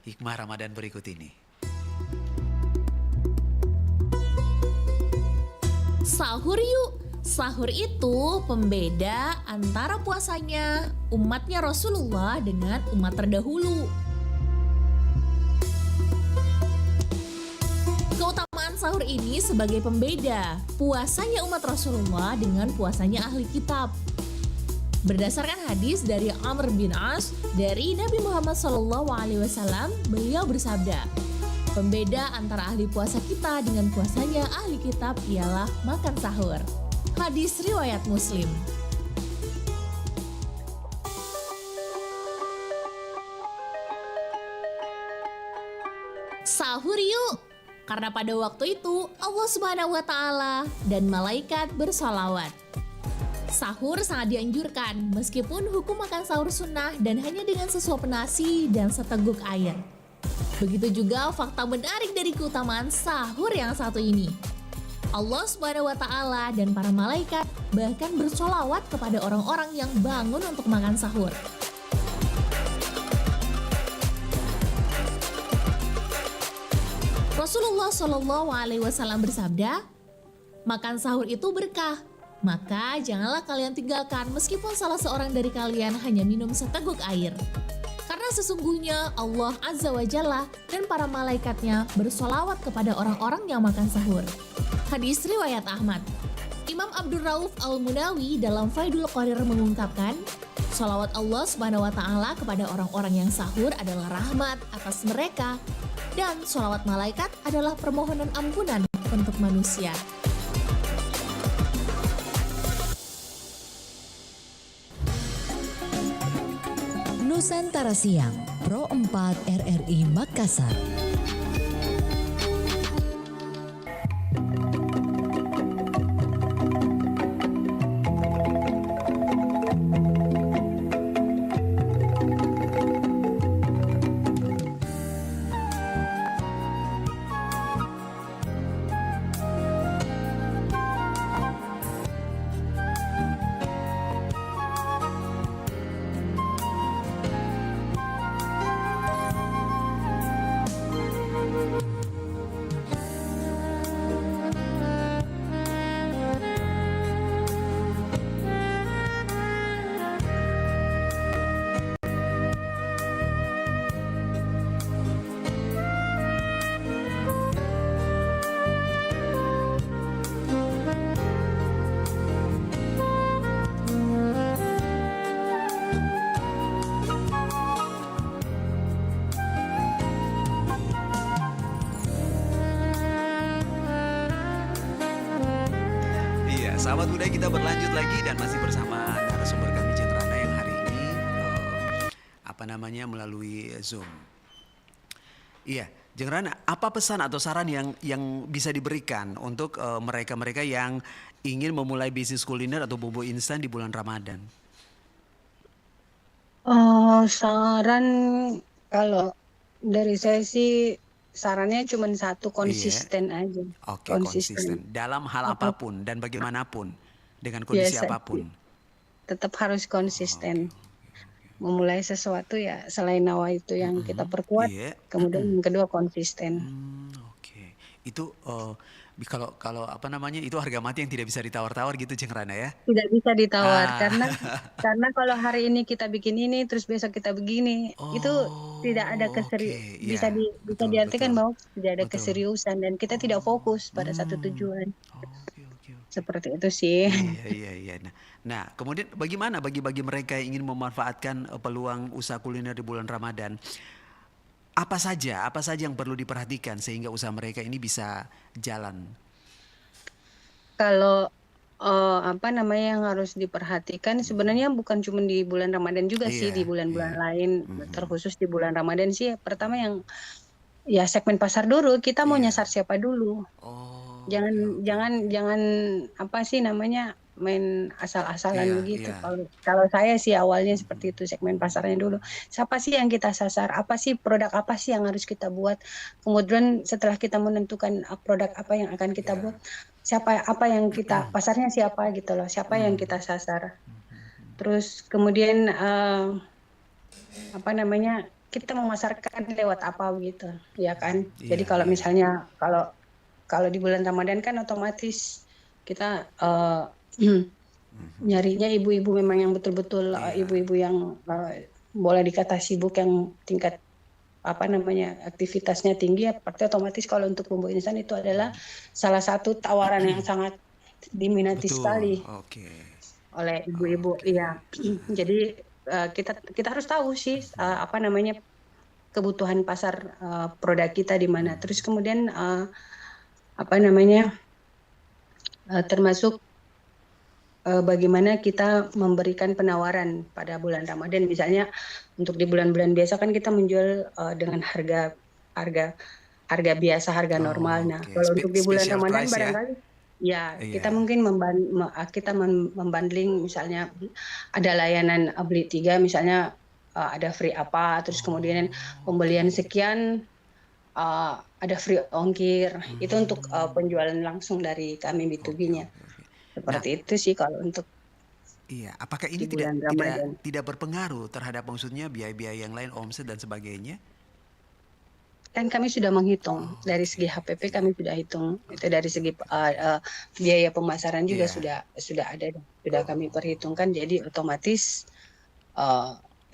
hikmah Ramadan berikut ini. Sahur yuk. Sahur itu pembeda antara puasanya umatnya Rasulullah dengan umat terdahulu. Keutamaan sahur ini sebagai pembeda puasanya umat Rasulullah dengan puasanya ahli kitab. Berdasarkan hadis dari Amr bin As dari Nabi Muhammad SAW, beliau bersabda, pembeda antara ahli puasa kita dengan puasanya ahli kitab ialah makan sahur. Hadis riwayat Muslim. Sahur yuk! Karena pada waktu itu Allah Subhanahu wa Ta'ala dan malaikat bersolawat. Sahur sangat dianjurkan meskipun hukum makan sahur sunnah dan hanya dengan sesuap nasi dan seteguk air. Begitu juga fakta menarik dari keutamaan sahur yang satu ini. Allah Subhanahu wa Ta'ala dan para malaikat bahkan bersolawat kepada orang-orang yang bangun untuk makan sahur. Rasulullah SAW bersabda, makan sahur itu berkah, maka janganlah kalian tinggalkan meskipun salah seorang dari kalian hanya minum seteguk air. Karena sesungguhnya Allah Azza wa Jalla dan para malaikatnya bersolawat kepada orang-orang yang makan sahur. Hadis riwayat Ahmad. Imam Abdul Rauf Al-Munawi dalam Faidul Qadir mengungkapkan, sholawat Allah Subhanahu wa Ta'ala kepada orang-orang yang sahur adalah rahmat atas mereka, dan sholawat malaikat adalah permohonan ampunan untuk manusia. Nusantara Siang, Pro 4 RRI Makassar. Sahabat budaya, kita berlanjut lagi dan masih bersama narasumber kami Jeng Rana yang hari ini melalui Zoom. Iya, Jeng Rana, apa pesan atau saran yang bisa diberikan untuk mereka-mereka yang ingin memulai bisnis kuliner atau bumbu instan di bulan Ramadan? Saran kalau dari saya sih sarannya cuma satu, konsisten aja. Oke, konsisten. Dalam hal apapun dan bagaimanapun, dengan kondisi apapun. Tetap harus konsisten. Memulai sesuatu ya, selain nawa itu yang kita perkuat, kemudian yang kedua konsisten. Oke. Itu kalau itu harga mati yang tidak bisa ditawar-tawar gitu, Jeng Rana ya? Tidak bisa ditawar karena kalau hari ini kita bikin ini terus besok kita begini, itu tidak ada bisa diartikan bahwa tidak ada keseriusan dan kita tidak fokus pada satu tujuan. Seperti itu sih. Iya. Nah, kemudian bagaimana bagi mereka yang ingin memanfaatkan peluang usaha kuliner di bulan Ramadan? Apa saja yang perlu diperhatikan sehingga usaha mereka ini bisa jalan? Kalau yang harus diperhatikan sebenarnya bukan cuma di bulan Ramadan juga sih, di bulan-bulan lain, terkhusus di bulan Ramadan sih. Pertama yang ya segmen pasar dulu, kita mau nyasar siapa dulu. Jangan main asal-asalan begitu. Kalau saya sih awalnya seperti itu, segmen pasarnya dulu. Siapa sih yang kita sasar? Apa sih produk apa sih yang harus kita buat? Kemudian setelah kita menentukan produk apa yang akan kita buat, apa yang kita pasarnya siapa gitu loh. Siapa yang kita sasar. Terus kemudian kita memasarkan lewat apa gitu, ya kan? Jadi kalau misalnya kalau di bulan Ramadan kan otomatis kita nyarinya ibu-ibu memang yang betul-betul ibu-ibu yang boleh dikata sibuk, yang tingkat aktivitasnya tinggi, otomatis kalau untuk bumbu instan itu adalah salah satu tawaran yang sangat diminati sekali oleh ibu-ibu. Iya. Jadi kita harus tahu sih kebutuhan pasar produk kita di mana. Terus kemudian termasuk bagaimana kita memberikan penawaran pada bulan Ramadan. Misalnya untuk di bulan-bulan biasa kan kita menjual dengan harga biasa, harga normal. Nah, kalau untuk di bulan Ramadan barangkali kita mungkin membandling, misalnya ada layanan beli 3, misalnya ada free apa, terus kemudian pembelian sekian ada free ongkir. Itu untuk penjualan langsung dari kami B2B-nya. Seperti itu sih kalau untuk apakah ini tidak berpengaruh terhadap maksudnya biaya-biaya yang lain, omset dan sebagainya? Kan kami sudah menghitung dari segi HPP, kami sudah hitung itu, dari segi biaya pemasaran juga sudah ada, sudah kami perhitungkan, jadi otomatis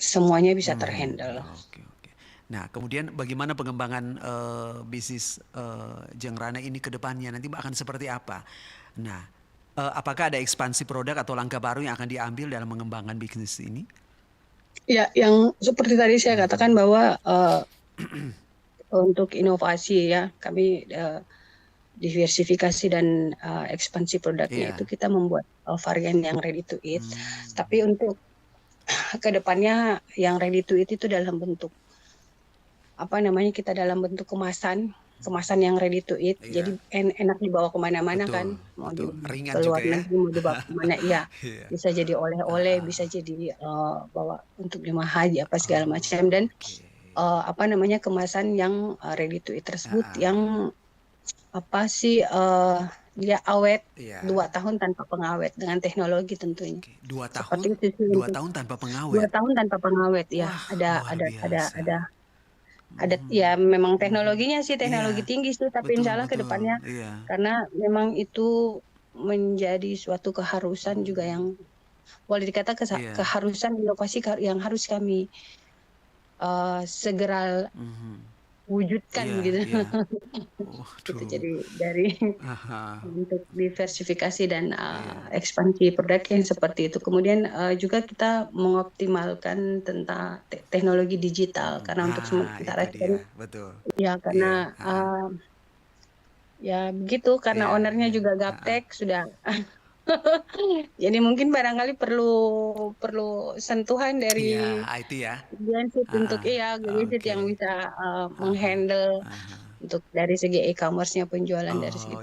semuanya bisa terhandle. Nah, kemudian bagaimana pengembangan bisnis Jeng Rana ini ke depannya nanti akan seperti apa? Nah, apakah ada ekspansi produk atau langkah baru yang akan diambil dalam mengembangkan bisnis ini? Ya, yang seperti tadi saya katakan bahwa untuk inovasi ya, kami diversifikasi dan ekspansi produknya itu kita membuat varian yang ready to eat. Tapi untuk kedepannya yang ready to eat itu dalam bentuk kita dalam bentuk kemasan yang ready to eat. Jadi enak dibawa kemana-mana kan, mau ringan ke luar juga ya. negeri mau dibawa kemana ya. Bisa jadi oleh-oleh, bisa jadi bawa untuk jemaah haji apa segala macam, dan kemasan yang ready to eat tersebut yang dia awet 2 tahun tanpa pengawet dengan teknologi tentunya. 2 tahun, Seperti itu sih 2 tahun tanpa 2 pengawet. tahun tanpa pengawet ya. Wah, luar Ada ya, memang teknologinya sih teknologi tinggi sih, tapi insya Allah ke betul. depannya karena memang itu menjadi suatu keharusan juga yang boleh dikata keharusan inovasi yang harus kami segera wujudkan gitu. Gitu. Jadi dari untuk diversifikasi dan ekspansi produk yang seperti itu. Kemudian juga kita mengoptimalkan tentang teknologi digital karena untuk sementara ini ya karena ya begitu karena ownernya juga gaptek sudah. Jadi mungkin barangkali perlu sentuhan dari IT ya. Gensit untuk Gensit yang bisa menghandle untuk dari segi e-commerce-nya, penjualan dari segi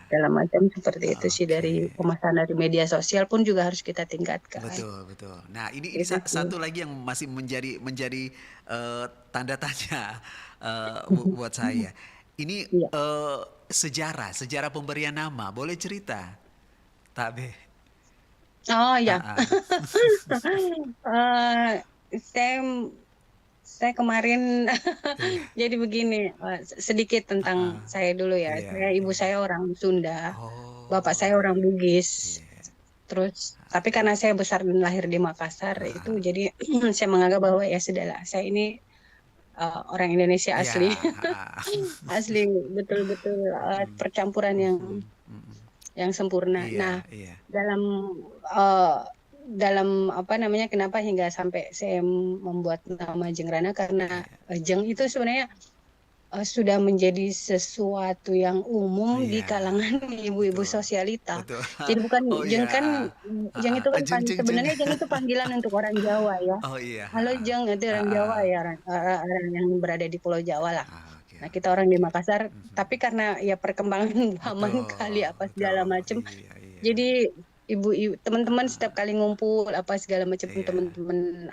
segala macam seperti itu sih. Dari pemasaran dari media sosial pun juga harus kita tingkatkan. Betul. Nah, ini satu lagi yang masih menjadi tanda tanya buat saya. Ini sejarah pemberian nama, boleh cerita? Tabe. Oh ya. Saya kemarin jadi begini, sedikit tentang saya dulu ya. Ibu saya orang Sunda, bapak saya orang Bugis. Terus tapi karena saya besar dan lahir di Makassar itu jadi saya menganggap bahwa ya sudahlah, saya ini orang Indonesia asli. Asli betul-betul percampuran yang sempurna. Dalam kenapa hingga sampai saya membuat nama Jeng Rana, karena Jeng itu sebenarnya sudah menjadi sesuatu yang umum di kalangan ibu-ibu sosialita. Jadi bukan Jeng kan Jeng itu kan sebenarnya Jeng itu panggilan untuk orang Jawa ya. Halo Jeng, itu orang Jawa ya, orang yang berada di Pulau Jawa lah. Nah, kita orang di Makassar, tapi karena ya perkembangan zaman kali apa segala macam. Jadi ibu-ibu teman-teman setiap kali ngumpul apa segala macam, teman-teman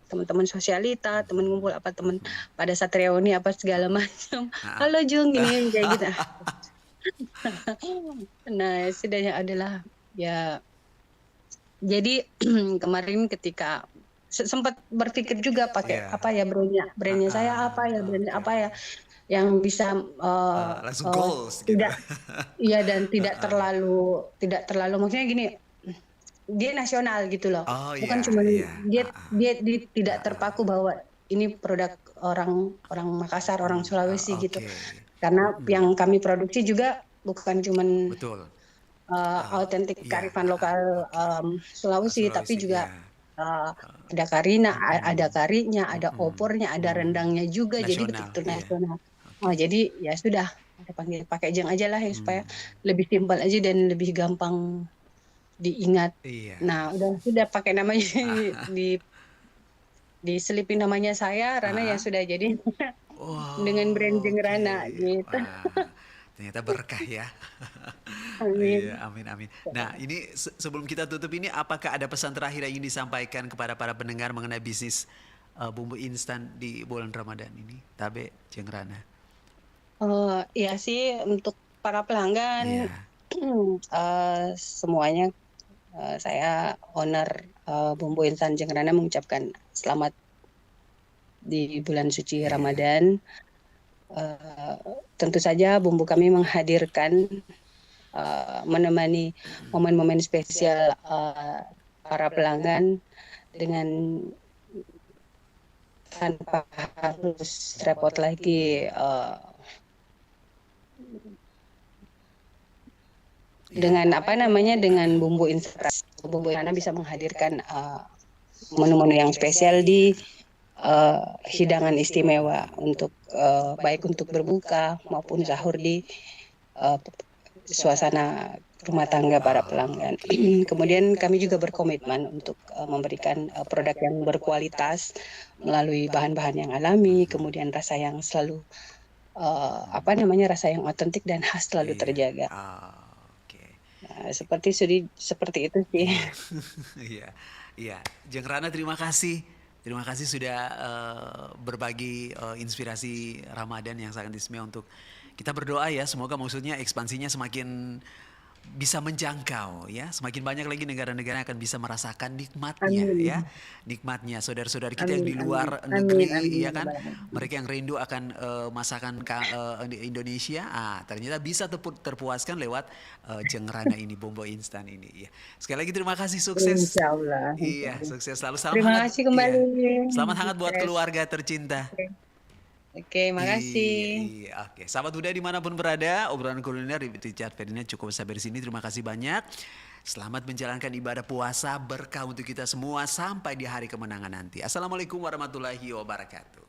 teman-teman sosialita, teman ngumpul teman pada saat reuni apa segala macam. Halo Jung, gini kayak gitu. Nah, setidaknya adalah ya. Jadi kemarin ketika sempat berpikir juga pakai brandnya saya apa ya yang bisa langsung goals tidak dan tidak terlalu maksudnya gini, dia nasional gitu loh, bukan cuma dia tidak terpaku bahwa ini produk orang Makassar, orang Sulawesi gitu, karena yang kami produksi juga bukan cuma autentik kearifan lokal Sulawesi, tapi juga ada karinya, ada opornya, ada rendangnya juga, jadi betul-betul nasional. Jadi ya sudah, ada panggil pakai Jeng aja lah ya, supaya lebih simpel aja dan lebih gampang diingat. Nah, sudah pakai namanya diselipin namanya saya, Rana ya sudah jadi dengan brand Jeng Rana gitu. Ternyata berkah ya. Amin. Amin. Nah, ini sebelum kita tutup ini, apakah ada pesan terakhir yang ingin disampaikan kepada para pendengar mengenai bisnis bumbu instan di bulan Ramadan ini? Tabe, Jeng Rana. Ya sih, untuk para pelanggan semuanya, saya owner bumbu instan Jeng Rana mengucapkan selamat di bulan suci Ramadan. Tentu saja bumbu kami menghadirkan menemani momen-momen spesial para pelanggan dengan tanpa harus repot lagi dengan dengan bumbu instan. Bumbu instan bisa menghadirkan menu-menu yang spesial di hidangan istimewa untuk baik untuk berbuka maupun sahur di suasana rumah tangga para pelanggan. Kemudian kami juga berkomitmen untuk memberikan produk yang berkualitas melalui bahan-bahan yang alami, kemudian rasa yang selalu rasa yang otentik dan khas selalu terjaga. Oke. Nah, seperti itu sih. Iya, iya. Jeng Rana terima kasih. Terima kasih sudah berbagi inspirasi Ramadan yang sangat istimewa untuk kita berdoa ya. Semoga maksudnya ekspansinya semakin bisa menjangkau ya, semakin banyak lagi negara-negara akan bisa merasakan nikmatnya. Amin. Ya, nikmatnya saudara-saudara kita yang di Amin, luar amin. negeri Amin, ya kan, amin. mereka yang rindu akan masakan di Indonesia, ternyata bisa terpuaskan lewat Jeng Rana ini, Bumbu Instan ini ya. Sekali lagi terima kasih, sukses. Insya Allah. Iya, sukses selalu. Salam Terima hangat. kasih kembali. Iya. Selamat hangat buat Sukses. keluarga tercinta. Oke, makasih. Iya, oke. Sahabat Buddha dimanapun berada, obrolan kuliner Richard Ferdinand cukup sampai di sini. Terima kasih banyak. Selamat menjalankan ibadah puasa, berkah untuk kita semua sampai di hari kemenangan nanti. Assalamualaikum warahmatullahi wabarakatuh.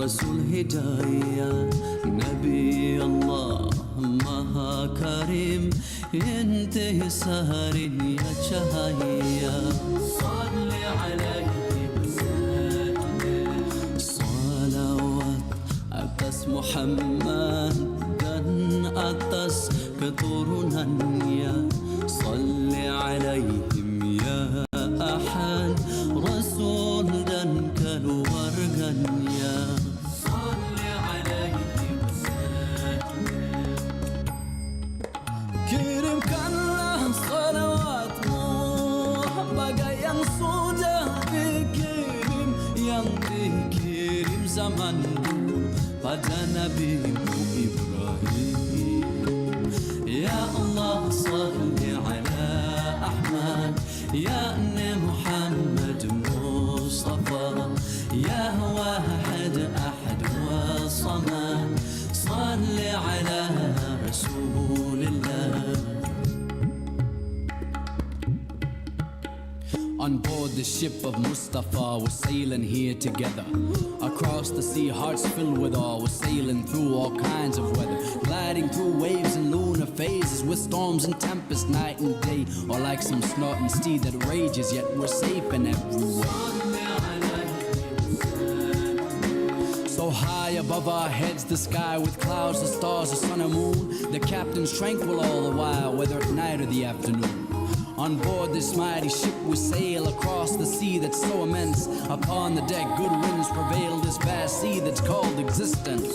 رسول هداية نبي الله مها كريم ينتهي سهر يا شهية صل عليه وسلم صلوات atas Muhammad dan atas keturunannya salli alaihim ya ahad Rasul dan keluarganya salli alaihim kirimkanlah salawatmu bagai yang sudah dikirim yang dikirim zaman pada Nabi-Mu Ibrahim Ya Allah salli ala Ahmad Ya Muhammad Mustafa Ya Wahid Ahad wa Samad Salli ala Rasulillah On board the ship of Mustafa, we're sailing here together. Across the sea, hearts filled with awe. We're sailing through all kinds of weather, gliding through waves and lunar phases, with storms and tempests night and day, or like some snorting steed that rages, yet we're safe in every way. So high above our heads, the sky with clouds, the stars, the sun and moon. The captain's tranquil all the while, whether at night or the afternoon. On board this mighty ship we sail across the sea that's so immense. Upon the deck good winds prevail, this vast sea that's called existence.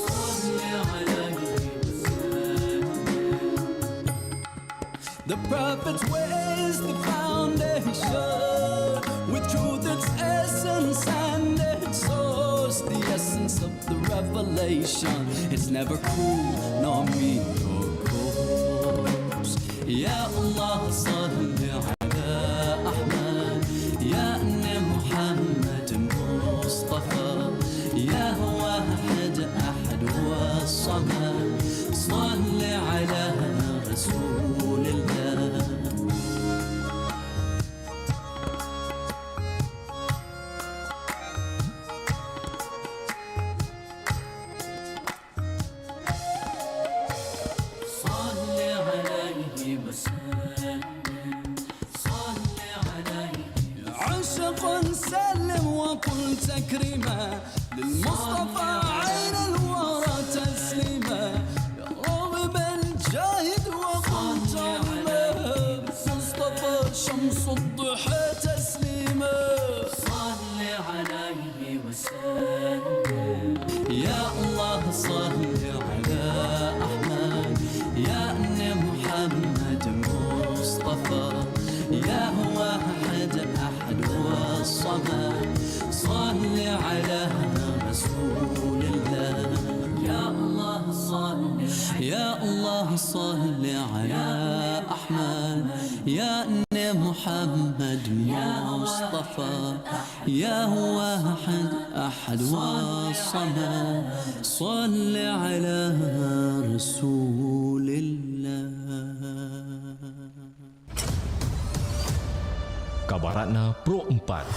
The prophet's ways, the foundation, with truth its essence and its source, the essence of the revelation. It's never cool, nor mean, nor coarse. Ya Allah, salli ala Ahmad, Ya Muhammad Mustafa, Ya Wahid Ahad wa Samad, salli ala Rasulillah. Salli alayhi wa sallam عاشق سلم وقل تكريما للمصطفى عين الورى تسليما يا راغبا جاهد وقل تعليما مصطفى شمس الضحى تسليما صل عليه وسلم يا الله صل على أحمد يا ابن محمد مصطفى يا واحد أحد والصمد صل على رسول الله يا الله صل يا الله صل على أحمد يا ابن محمد مصطفى يا واحد أحد والصمد صل على رسول الله. Kabaratna Pro 4.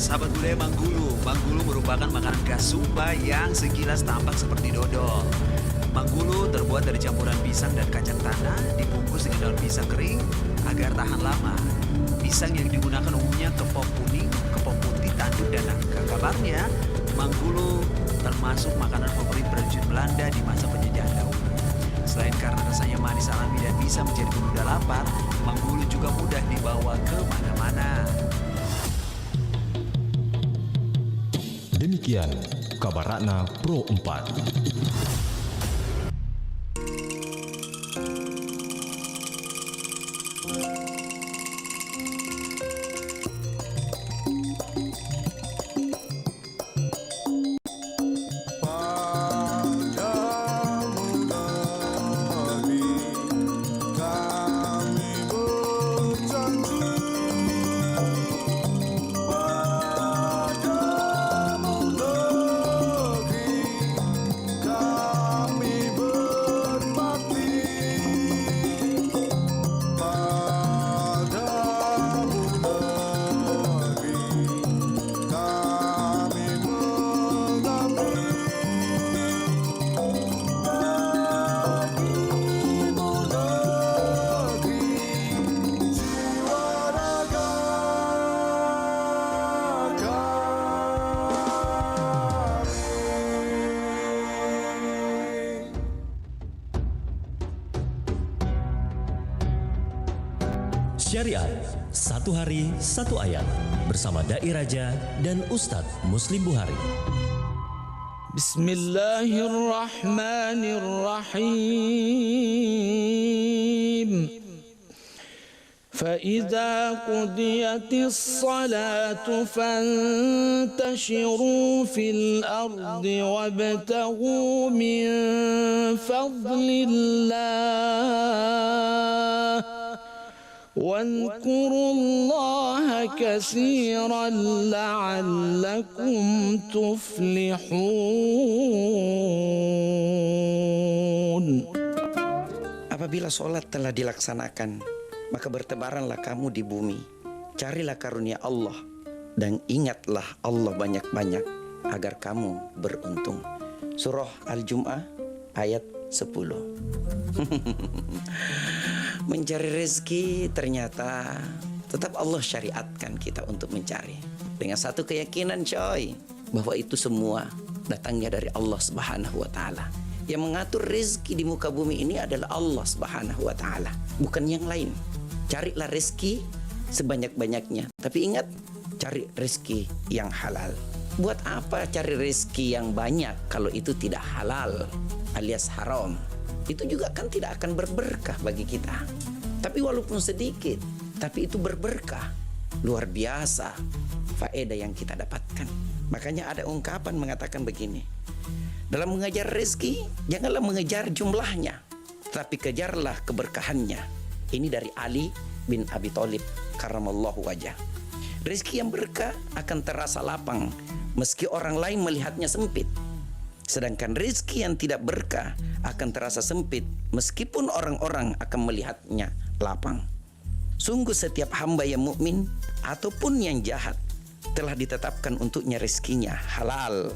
Sahabat budaya Manggulu. Manggulu merupakan makanan khas Sumba yang sekilas tampak seperti dodol. Manggulu terbuat dari campuran pisang dan kacang tanah, dibungkus dengan daun pisang kering agar tahan lama. Pisang yang digunakan umumnya kepok kuning, kepok putih, tanduk, dan nangka. Kabarnya, Manggulu termasuk makanan favorit prajurit Belanda di masa penjajahan dahulu. Selain karena rasanya manis alami dan bisa menjadi pemuda lapar, Manggulu juga mudah dibawa ke mana-mana. Demikian Kabaratna Pro 4. Syariat, satu hari, satu ayat. Bersama Dai Raja dan Ustadz Muslim Buhari. Bismillahirrahmanirrahim. فإذا قضيت الصلاة فانتشروا في الأرض وابتغوا من فضل الله واذكروا الله كثيرا لعلكم تفلحون. Apabila sholat telah dilaksanakan, maka bertebaranlah kamu di bumi. Carilah karunia Allah dan ingatlah Allah banyak-banyak agar kamu beruntung. Surah Al-Jum'ah ayat 10. Mencari rezeki ternyata tetap Allah syariatkan kita untuk mencari. Dengan satu keyakinan coy, bahwa itu semua datangnya dari Allah Subhanahu wa Ta'ala. Yang mengatur rezeki di muka bumi ini adalah Allah Subhanahu wa Ta'ala, bukan yang lain. Carilah rezeki sebanyak-banyaknya, tapi ingat, cari rezeki yang halal. Buat apa cari rezeki yang banyak kalau itu tidak halal alias haram? Itu juga kan tidak akan berberkah bagi kita. Tapi walaupun sedikit, tapi itu berberkah. Luar biasa faedah yang kita dapatkan. Makanya ada ungkapan mengatakan begini, Dalam mengejar rezeki, janganlah mengejar jumlahnya, tapi kejarlah keberkahannya. Ini dari Ali bin Abi Thalib karramallahu wajah. Rezeki yang berkah akan terasa lapang meski orang lain melihatnya sempit. Sedangkan rezeki yang tidak berkah akan terasa sempit meskipun orang-orang akan melihatnya lapang. Sungguh setiap hamba yang mukmin ataupun yang jahat telah ditetapkan untuknya rezekinya halal.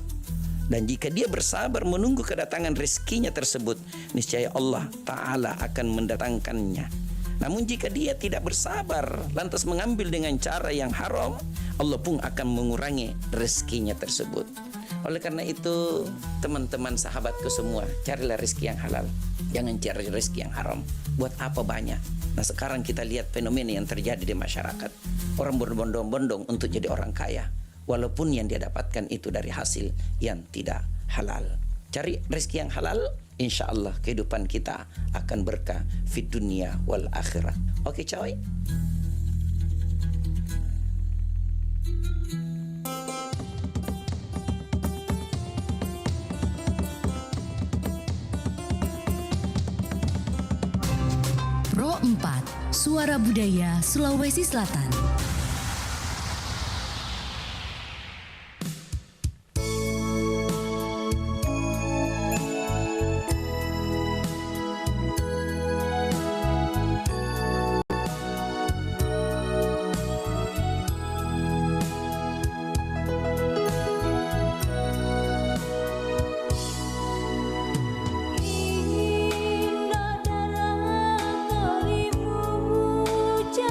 Dan jika dia bersabar menunggu kedatangan rezekinya tersebut, niscaya Allah Ta'ala akan mendatangkannya. Namun jika dia tidak bersabar lantas mengambil dengan cara yang haram, Allah pun akan mengurangi rezekinya tersebut. Oleh karena itu, teman-teman sahabatku semua, carilah rezeki yang halal, jangan cari rezeki yang haram. Buat apa banyak? Nah, sekarang kita lihat fenomena yang terjadi di masyarakat. Orang berbondong-bondong untuk jadi orang kaya, walaupun yang dia dapatkan itu dari hasil yang tidak halal. Cari rezeki yang halal, insya Allah kehidupan kita akan berkah fid dunia wal akhirah. Oke coy. Pro 4, Suara Budaya Sulawesi Selatan. Indah darah kalimu hujan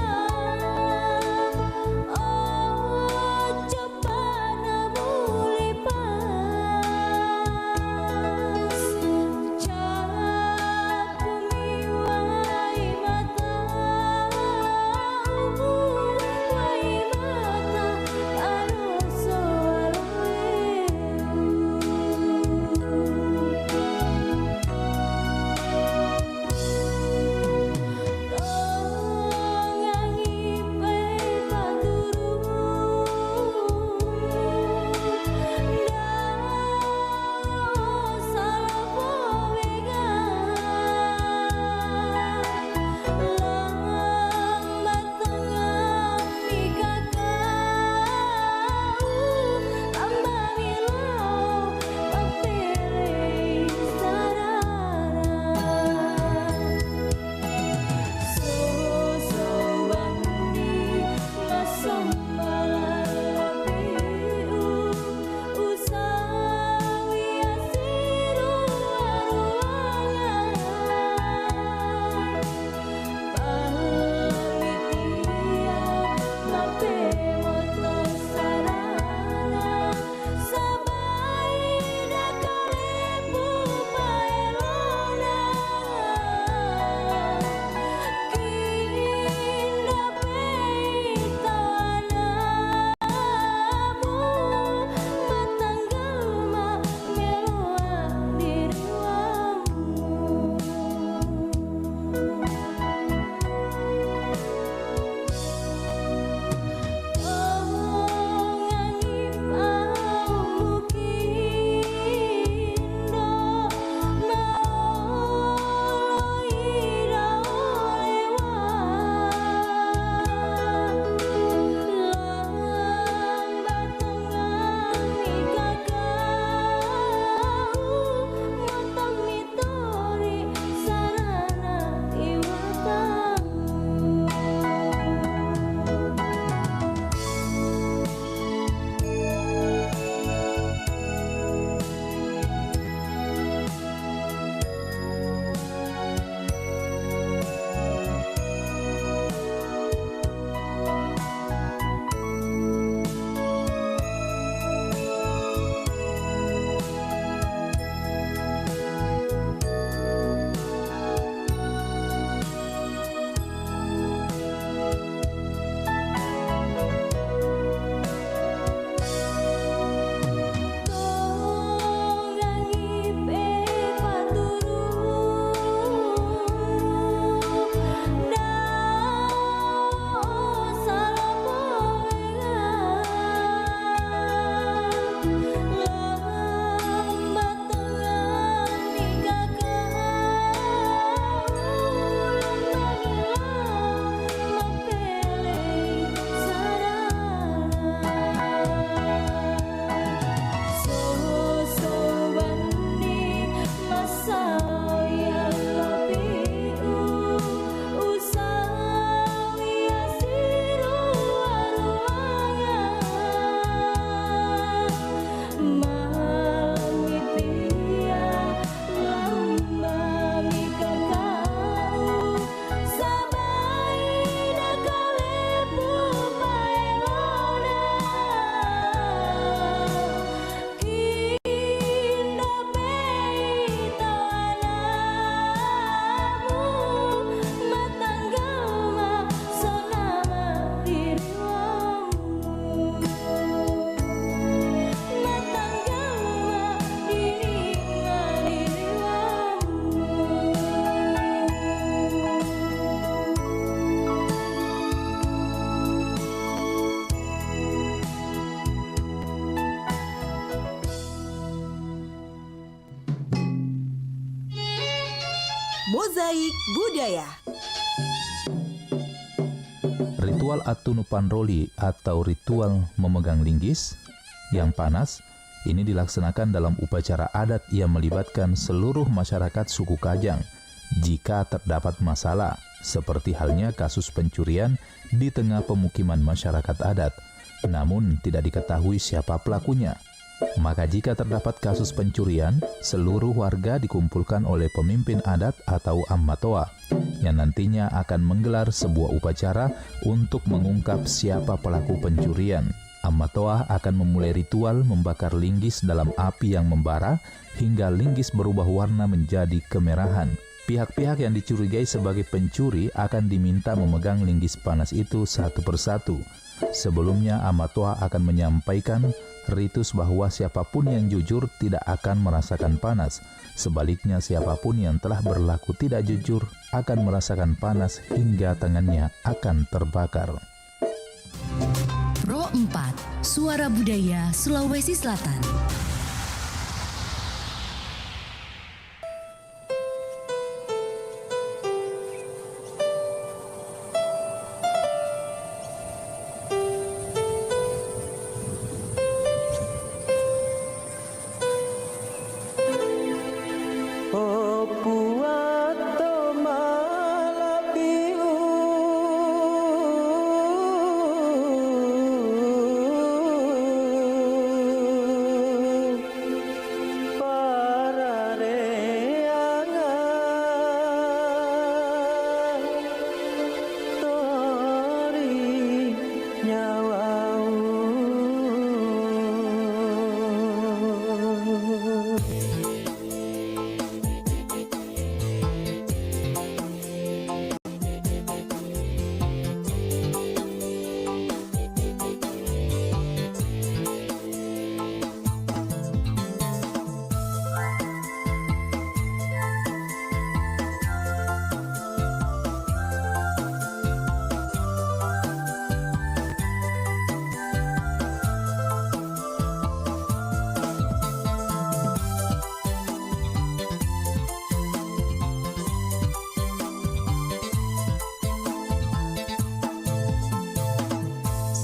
Mozaik Budaya. Ritual Atunu Panroli atau ritual memegang linggis yang panas ini dilaksanakan dalam upacara adat yang melibatkan seluruh masyarakat suku Kajang jika terdapat masalah, seperti halnya kasus pencurian di tengah pemukiman masyarakat adat, namun tidak diketahui siapa pelakunya. Maka jika terdapat kasus pencurian, seluruh warga dikumpulkan oleh pemimpin adat atau ammatoa yang nantinya akan menggelar sebuah upacara untuk mengungkap siapa pelaku pencurian. Ammatoa akan memulai ritual membakar linggis dalam api yang membara hingga linggis berubah warna menjadi kemerahan. Pihak-pihak yang dicurigai sebagai pencuri akan diminta memegang linggis panas itu satu persatu. Sebelumnya, Ammatoa akan menyampaikan ritus bahwa siapapun yang jujur tidak akan merasakan panas. Sebaliknya, siapapun yang telah berlaku tidak jujur akan merasakan panas hingga tangannya akan terbakar. Pro 4, Suara Budaya Sulawesi Selatan.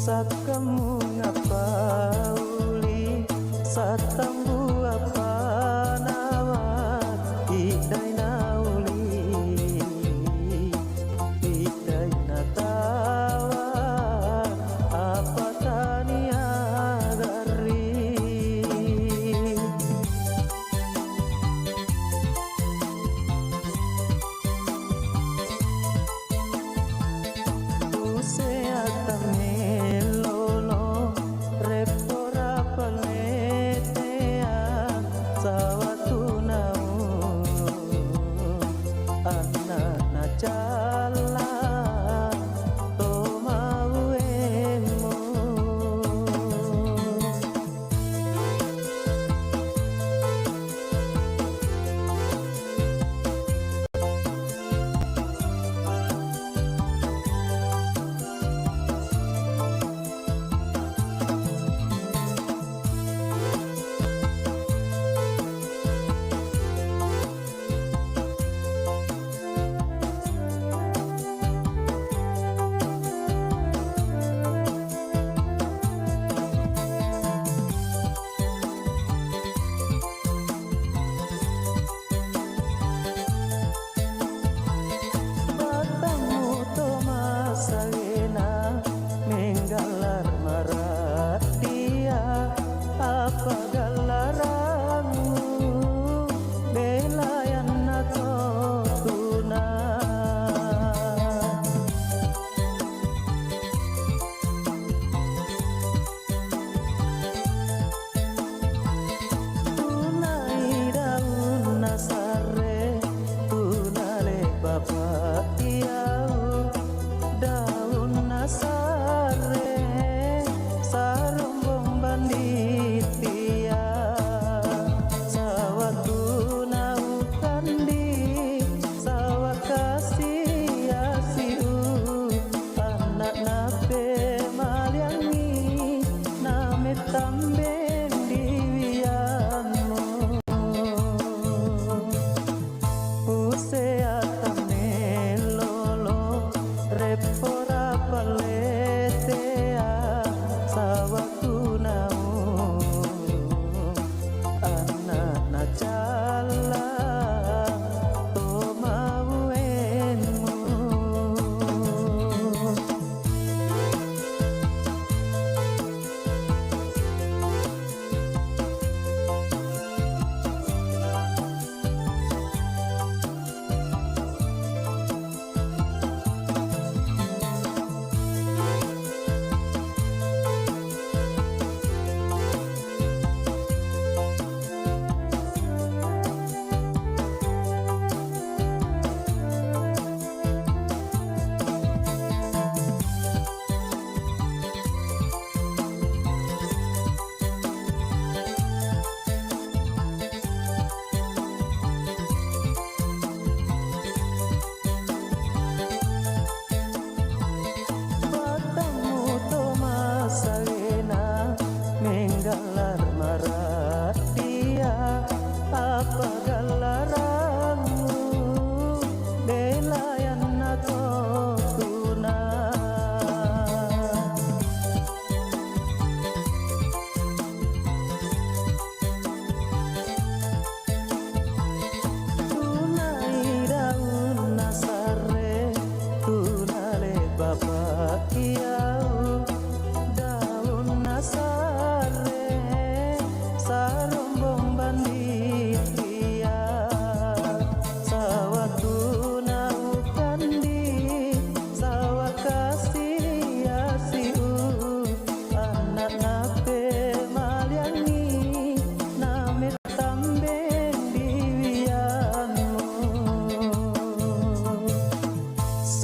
Sakamu ngapa uli satambu apa nawat idai nauli idai natawa apa tania gari tu seatame lo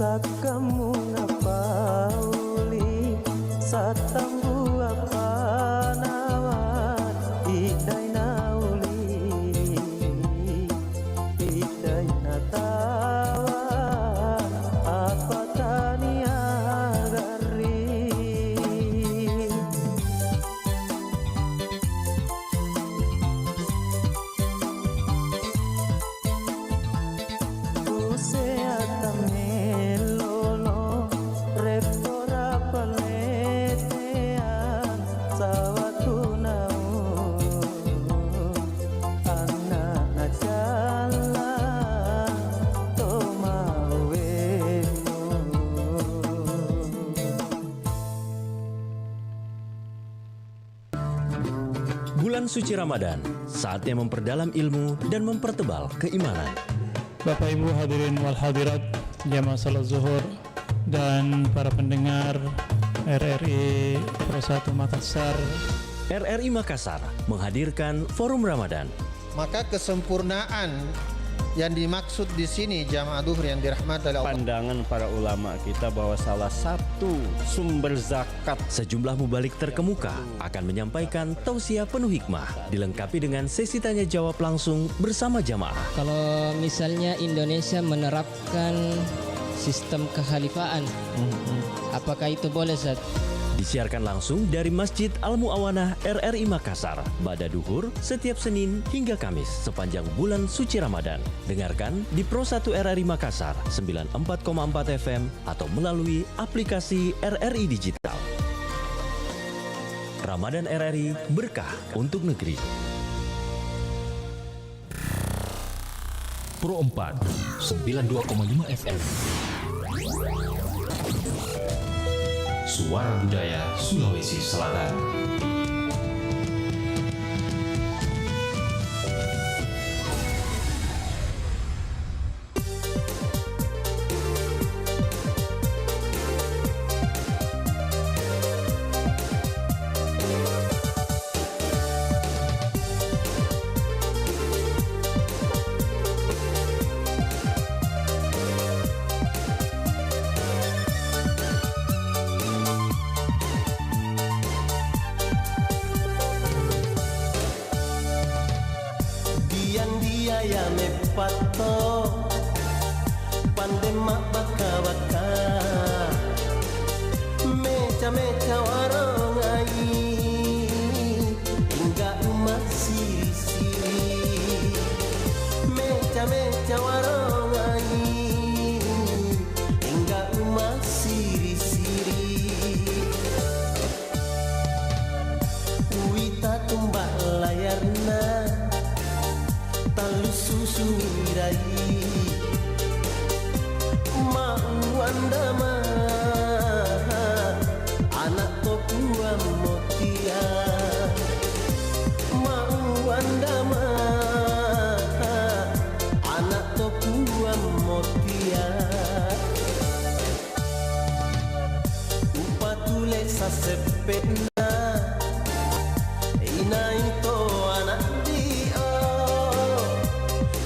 saat kamu ngapauli satambu apa nawan idai nauli idai natawa apa tania gari useata melolo repora paletea sawatunau anak najala tomawemu. Bulan suci Ramadan, saatnya memperdalam ilmu dan mempertebal keimanan. Bapak Ibu hadirin wal hadirat jamaah salat zuhur dan para pendengar RRI Pro 1 Makassar. RRI Makassar menghadirkan Forum Ramadan. Maka kesempurnaan yang dimaksud di sini jamaah zuhur yang dirahmati oleh Allah. Pandangan para ulama kita bahwa salah satu sumber zakat. Sejumlah mubalik terkemuka akan menyampaikan tausiah penuh hikmah, dilengkapi dengan sesi tanya jawab langsung bersama jamaah. Kalau misalnya Indonesia menerapkan sistem kehalifaan, apakah itu boleh, Ustaz? Disiarkan langsung dari Masjid Al-Mu'awanah RRI Makassar pada duhur setiap Senin hingga Kamis sepanjang bulan suci Ramadan. Dengarkan di Pro 1 RRI Makassar 94,4 FM atau melalui aplikasi RRI Digital. Ramadan RRI berkah untuk negeri. Pro 4 92,5 FM. Suara Budaya Sulawesi Selatan. ya me pato pandema baka baka meca warong ai hingga umat siri meca warong ai hingga umat siri wita tumbak layarna talu susu mirai mauandama anak tokua motia mauandama anak tokua motia upatule sasepena inai to anak dia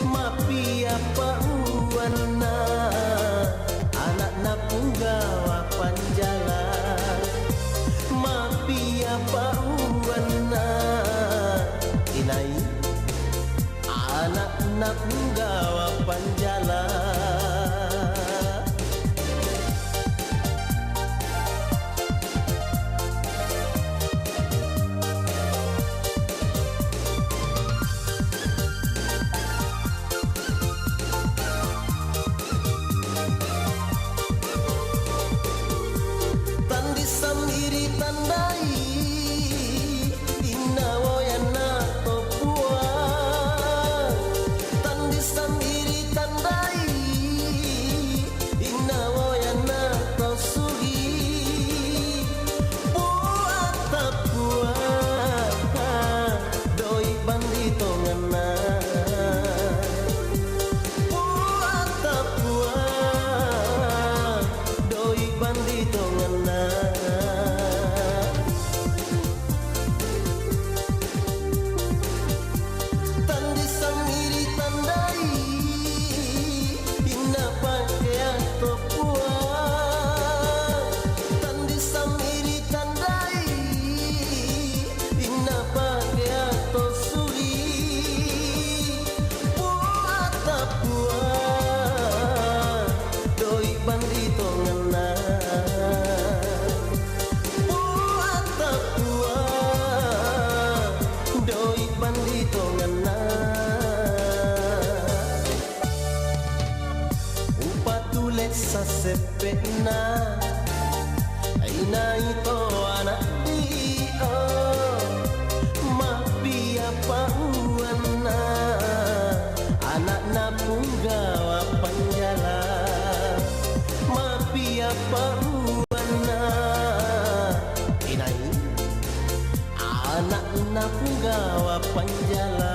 mapi apa uana anak napunggawa panjala mapi apa uana inai anak napunggawa panjala sendiri tandai inawoyana topua tandi sendiri tandai sasepena ina ito anak dia mapia pauana anak na punggawa panjala mapia pauana inai anak na punggawa panjala.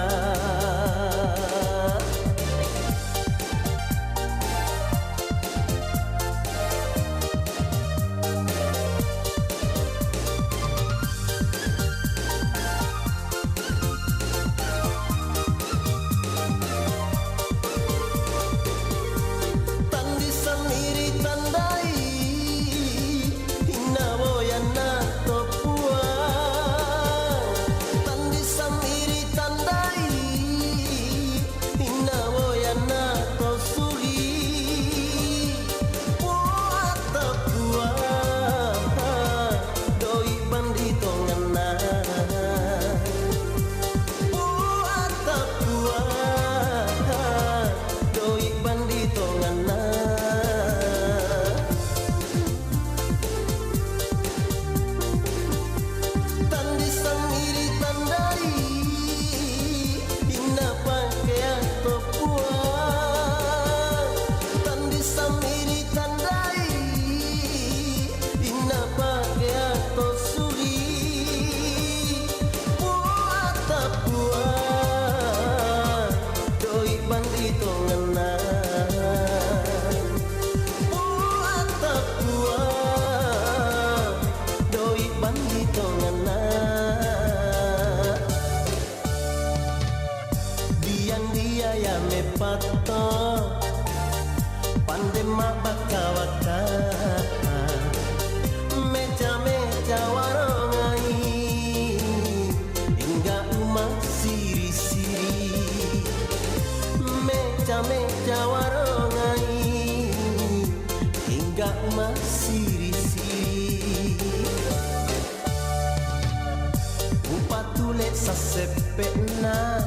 Sasepena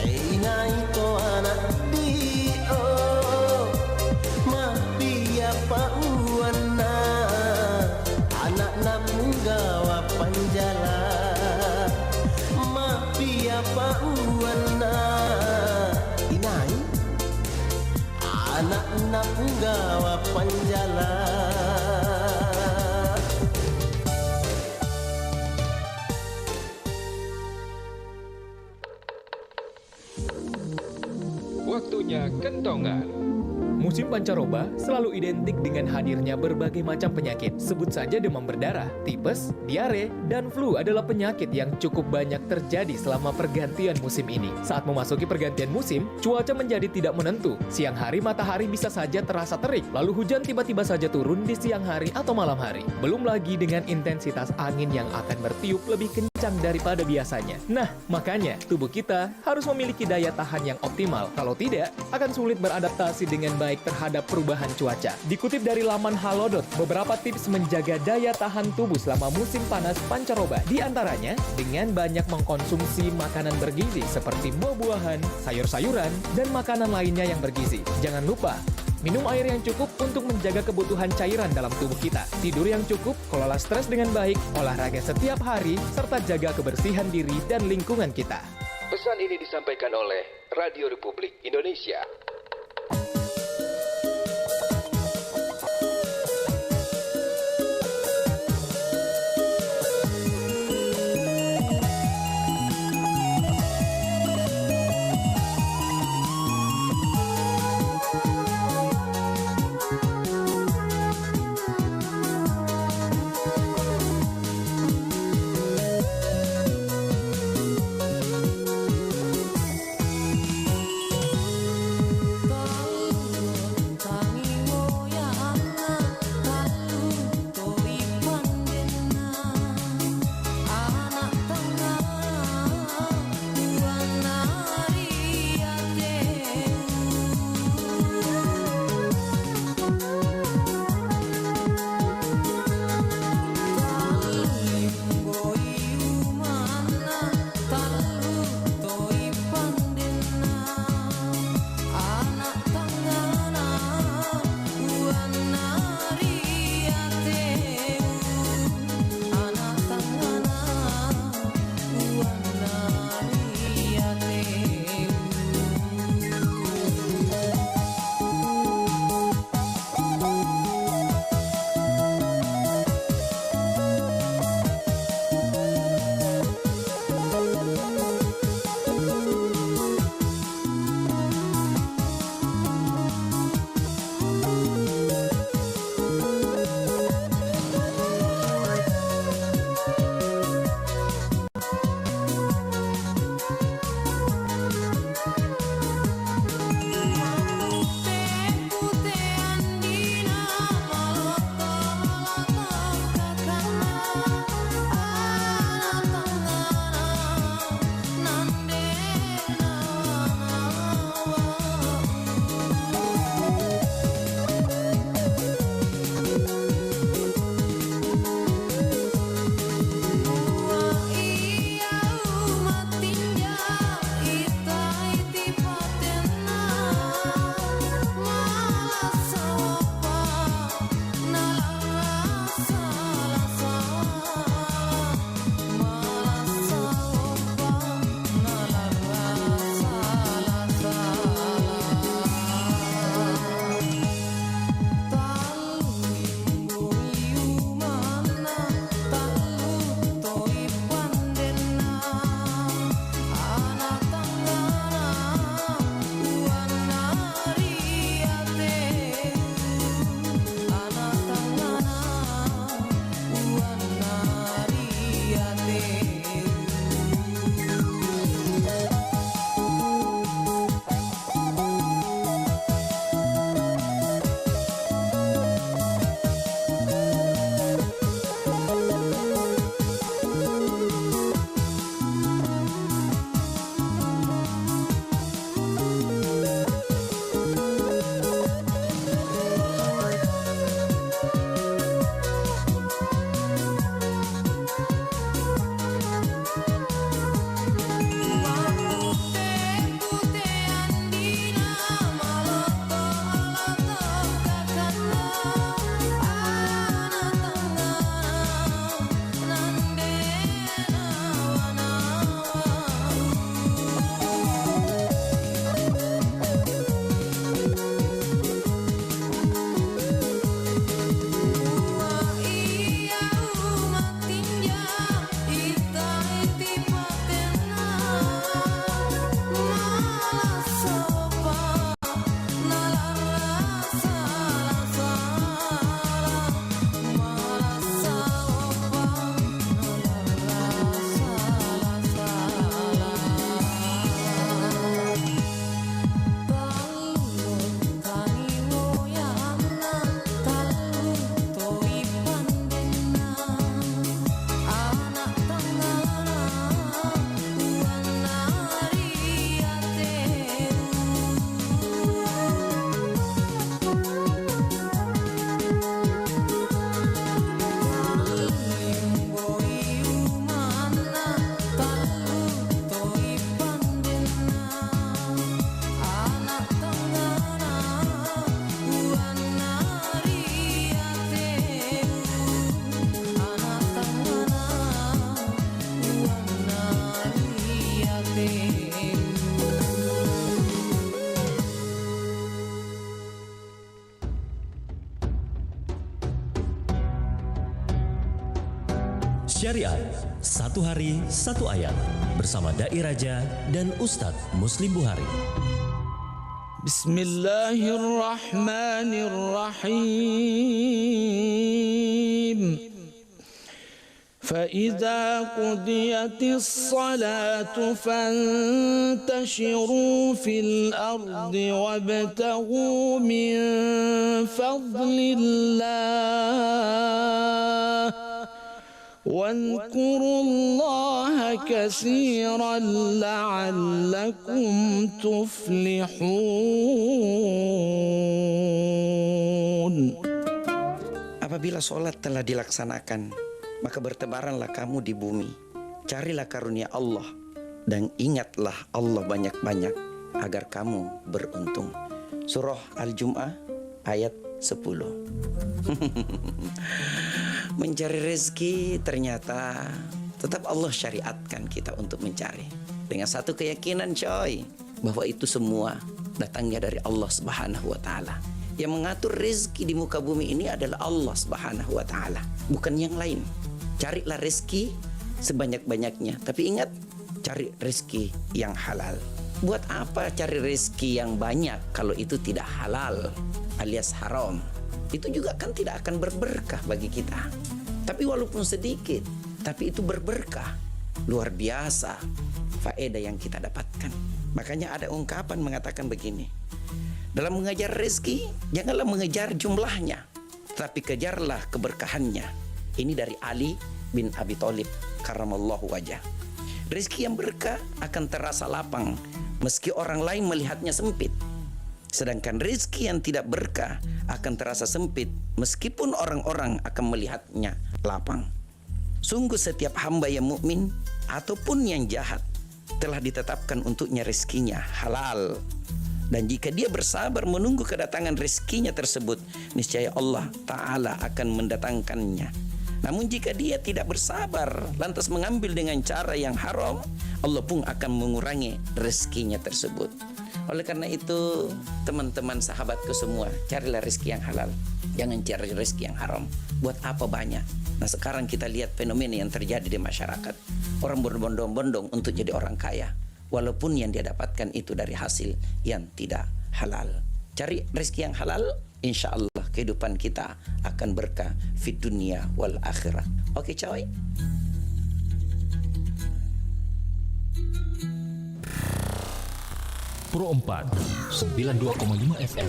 ina ito anak dia mapia pauana anak na punggawa panjala mapia pauana inai anak na punggawa panjala. Waktunya kentongan. Musim pancaroba selalu identik dengan hadirnya berbagai macam penyakit. Sebut saja demam berdarah, tipes, diare, dan flu adalah penyakit yang cukup banyak terjadi selama pergantian musim ini. Saat memasuki pergantian musim, cuaca menjadi tidak menentu. Siang hari matahari bisa saja terasa terik, lalu hujan tiba-tiba saja turun di siang hari atau malam hari. Belum lagi dengan intensitas angin yang akan bertiup lebih kencang daripada biasanya. Nah, makanya tubuh kita harus memiliki daya tahan yang optimal. Kalau tidak, akan sulit beradaptasi dengan baik terhadap perubahan cuaca. Dikutip dari laman Halodoc, beberapa tips menjaga daya tahan tubuh selama musim panas pancaroba. Di antaranya, dengan banyak mengkonsumsi makanan bergizi seperti buah-buahan, sayur-sayuran, dan makanan lainnya yang bergizi. Jangan lupa, minum air yang cukup untuk menjaga kebutuhan cairan dalam tubuh kita. Tidur yang cukup, kelola stres dengan baik, olahraga setiap hari, serta jaga kebersihan diri dan lingkungan kita. Pesan ini disampaikan oleh Radio Republik Indonesia. Syariat, satu hari satu ayat bersama Dai Raja dan Ustadz Muslim Buhari. Bismillahirrahmanirrahim. فإذا قضيت الصلاة فانتشروا في الأرض وابتغوا من فضل الله واذكروا الله كثيرا لعلكم تفلحون. Apabila sholat telah dilaksanakan, maka bertebaranlah kamu di bumi. Carilah karunia Allah dan ingatlah Allah banyak-banyak agar kamu beruntung. Surah Al-Jum'ah ayat 10. Mencari rezeki ternyata tetap Allah syariatkan kita untuk mencari. Dengan satu keyakinan coy, bahwa itu semua datangnya dari Allah Subhanahu wa Ta'ala. Yang mengatur rezeki di muka bumi ini adalah Allah Subhanahu wa Ta'ala, bukan yang lain. Carilah rezeki sebanyak-banyaknya, tapi ingat, cari rezeki yang halal. Buat apa cari rezeki yang banyak kalau itu tidak halal alias haram? Itu juga kan tidak akan berberkah bagi kita. Tapi walaupun sedikit, tapi itu berberkah. Luar biasa faedah yang kita dapatkan. Makanya ada ungkapan mengatakan begini: dalam mengejar rezeki, janganlah mengejar jumlahnya, tapi kejarlah keberkahannya. Ini dari Ali bin Abi Thalib karramallahu wajah. Rezeki yang berkah akan terasa lapang meski orang lain melihatnya sempit. Sedangkan rezeki yang tidak berkah akan terasa sempit meskipun orang-orang akan melihatnya lapang. Sungguh setiap hamba yang mukmin ataupun yang jahat telah ditetapkan untuknya rezekinya halal. Dan jika dia bersabar menunggu kedatangan rezekinya tersebut, niscaya Allah Ta'ala akan mendatangkannya. Namun jika dia tidak bersabar, lantas mengambil dengan cara yang haram, Allah pun akan mengurangi rezekinya tersebut. Oleh karena itu, teman-teman sahabatku semua, carilah rezeki yang halal. Jangan cari rezeki yang haram. Buat apa banyak? Nah, sekarang kita lihat fenomena yang terjadi di masyarakat. Orang berbondong-bondong untuk jadi orang kaya, walaupun yang dia dapatkan itu dari hasil yang tidak halal. Cari rezeki yang halal, insya Allah kehidupan kita akan berkah fid dunia wal akhirah. Oke coy. Pro 4 92,5 FM.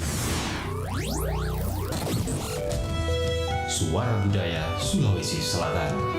Suara Budaya Sulawesi Selatan.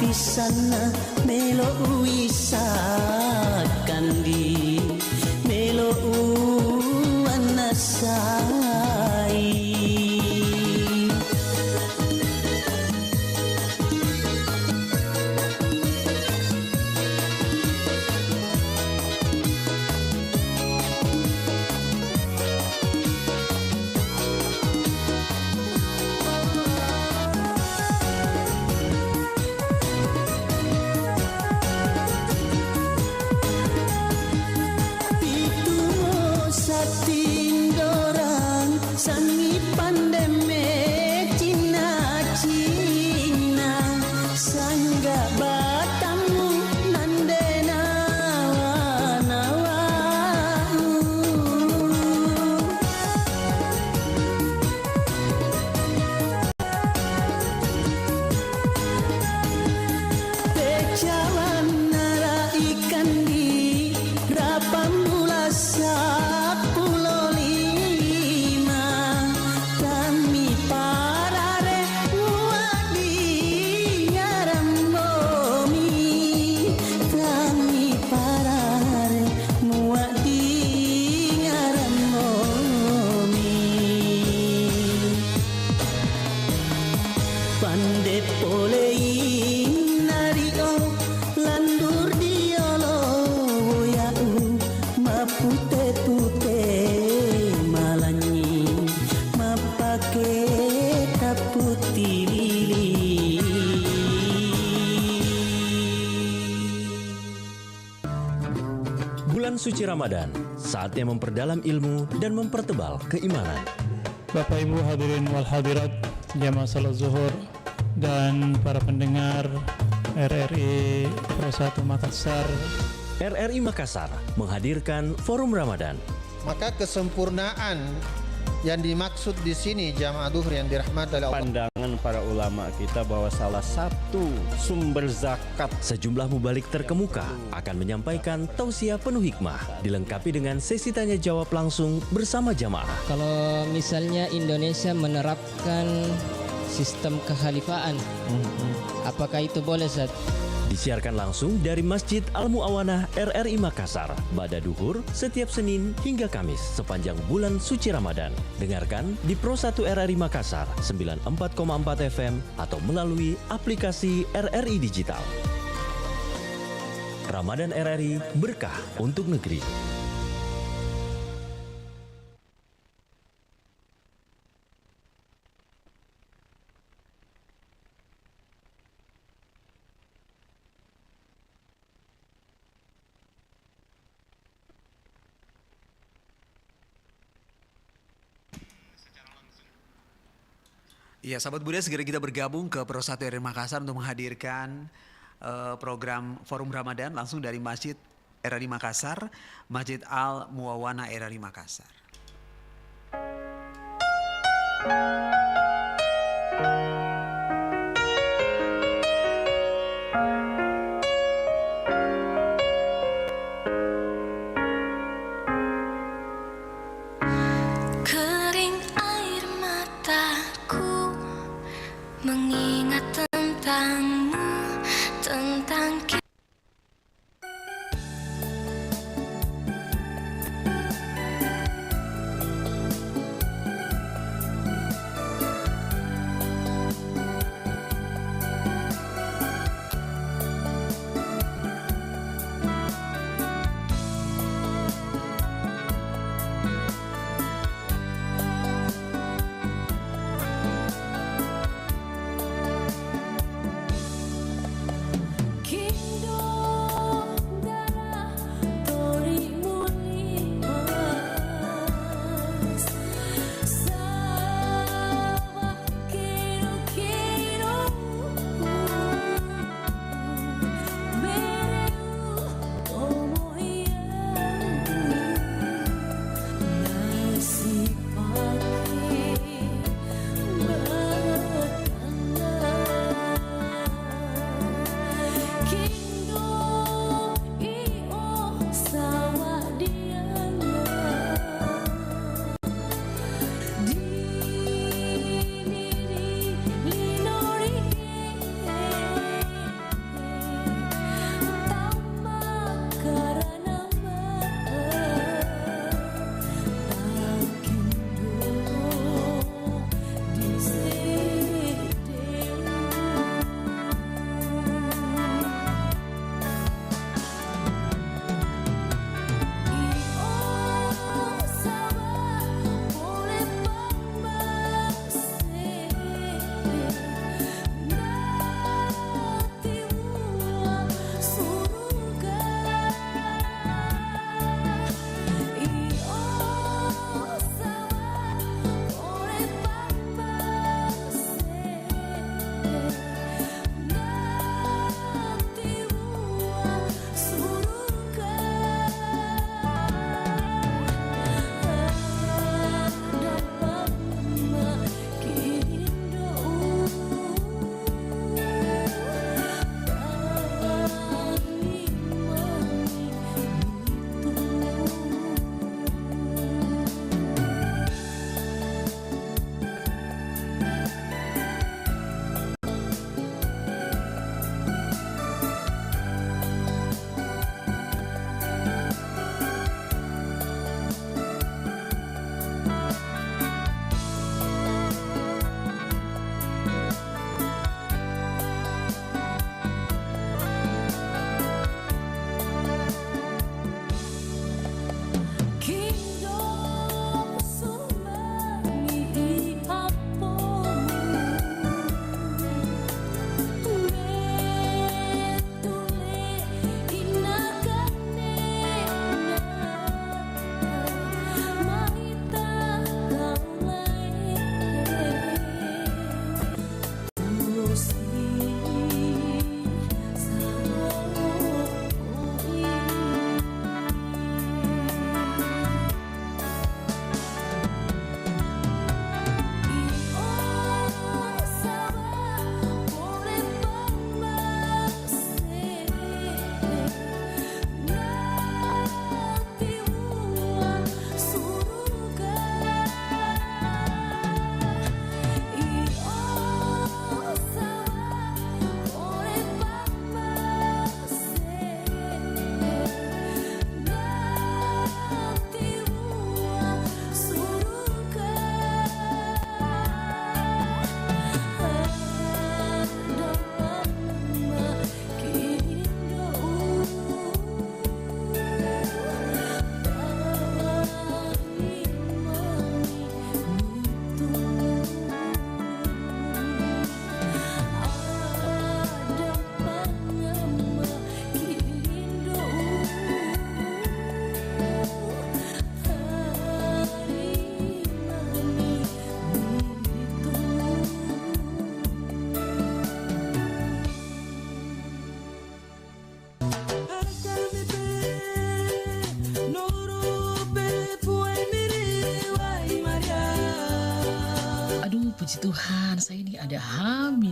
di sana melo wisakan di melo anasai. Suci Ramadan, saatnya memperdalam ilmu dan mempertebal keimanan. Bapak Ibu hadirin wal hadirat, jamaah salat zuhur dan para pendengar RRI Pro 1 Makassar. RRI Makassar menghadirkan Forum Ramadan. Maka kesempurnaan yang dimaksud di sini jamaah duhur yang dirahmati oleh Allah. Pandangan para ulama kita bahwa salah satu sumber zakat. Sejumlah mubalik terkemuka akan menyampaikan tausiah penuh hikmah, dilengkapi dengan sesi tanya jawab langsung bersama jamaah. Kalau misalnya Indonesia menerapkan sistem kehalifaan, apakah itu boleh, Ustaz? Disiarkan langsung dari Masjid Al-Mu'awanah RRI Makassar, pada duhur setiap Senin hingga Kamis sepanjang bulan suci Ramadan. Dengarkan di Pro 1 RRI Makassar 94,4 FM atau melalui aplikasi RRI Digital. Ramadan RRI, berkah untuk negeri. Ya, sahabat Buddha, segera kita bergabung ke Pro 1 RRI Makassar untuk menghadirkan program Forum Ramadan langsung dari Masjid RRI Makassar, Masjid Al-Mu'awanah RRI Makassar. Mengingat tentangmu, tentang kita. Tuhan, saya ini ada hamil.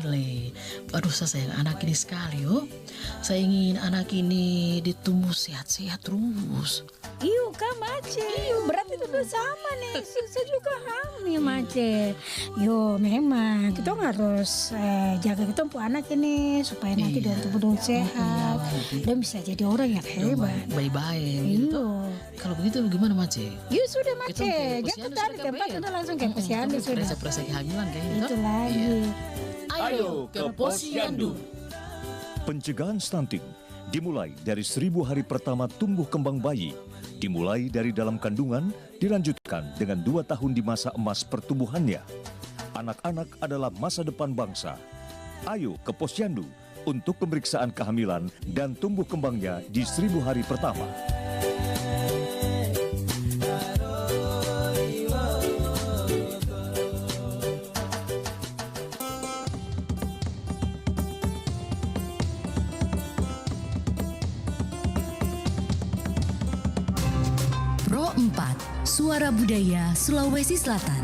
Aduh, saya sayang anak ini sekali, Saya ingin anak ini ditumbuh sehat-sehat terus. Iyo kan Mace, berarti itu sama nih, saya juga hamil Mace. Yo memang kita harus jaga kita anak ini supaya nanti dia tumbuh sehat dan bisa jadi orang yang hebat. Baik-baik. Kalau begitu bagaimana Mace? Yo sudah Mace, jangan tarik tempat sudah langsung ke posyandu sudah. Perasa kehamilan kayaknya. Itu lagi. Ayo ke posyandu. Pencegahan stunting dimulai dari 1000 hari pertama tumbuh kembang bayi. Dimulai dari dalam kandungan, dilanjutkan dengan 2 tahun di masa emas pertumbuhannya. Anak-anak adalah masa depan bangsa. Ayo ke posyandu untuk pemeriksaan kehamilan dan tumbuh kembangnya di 1000 hari pertama. Pro 4, Suara Budaya Sulawesi Selatan.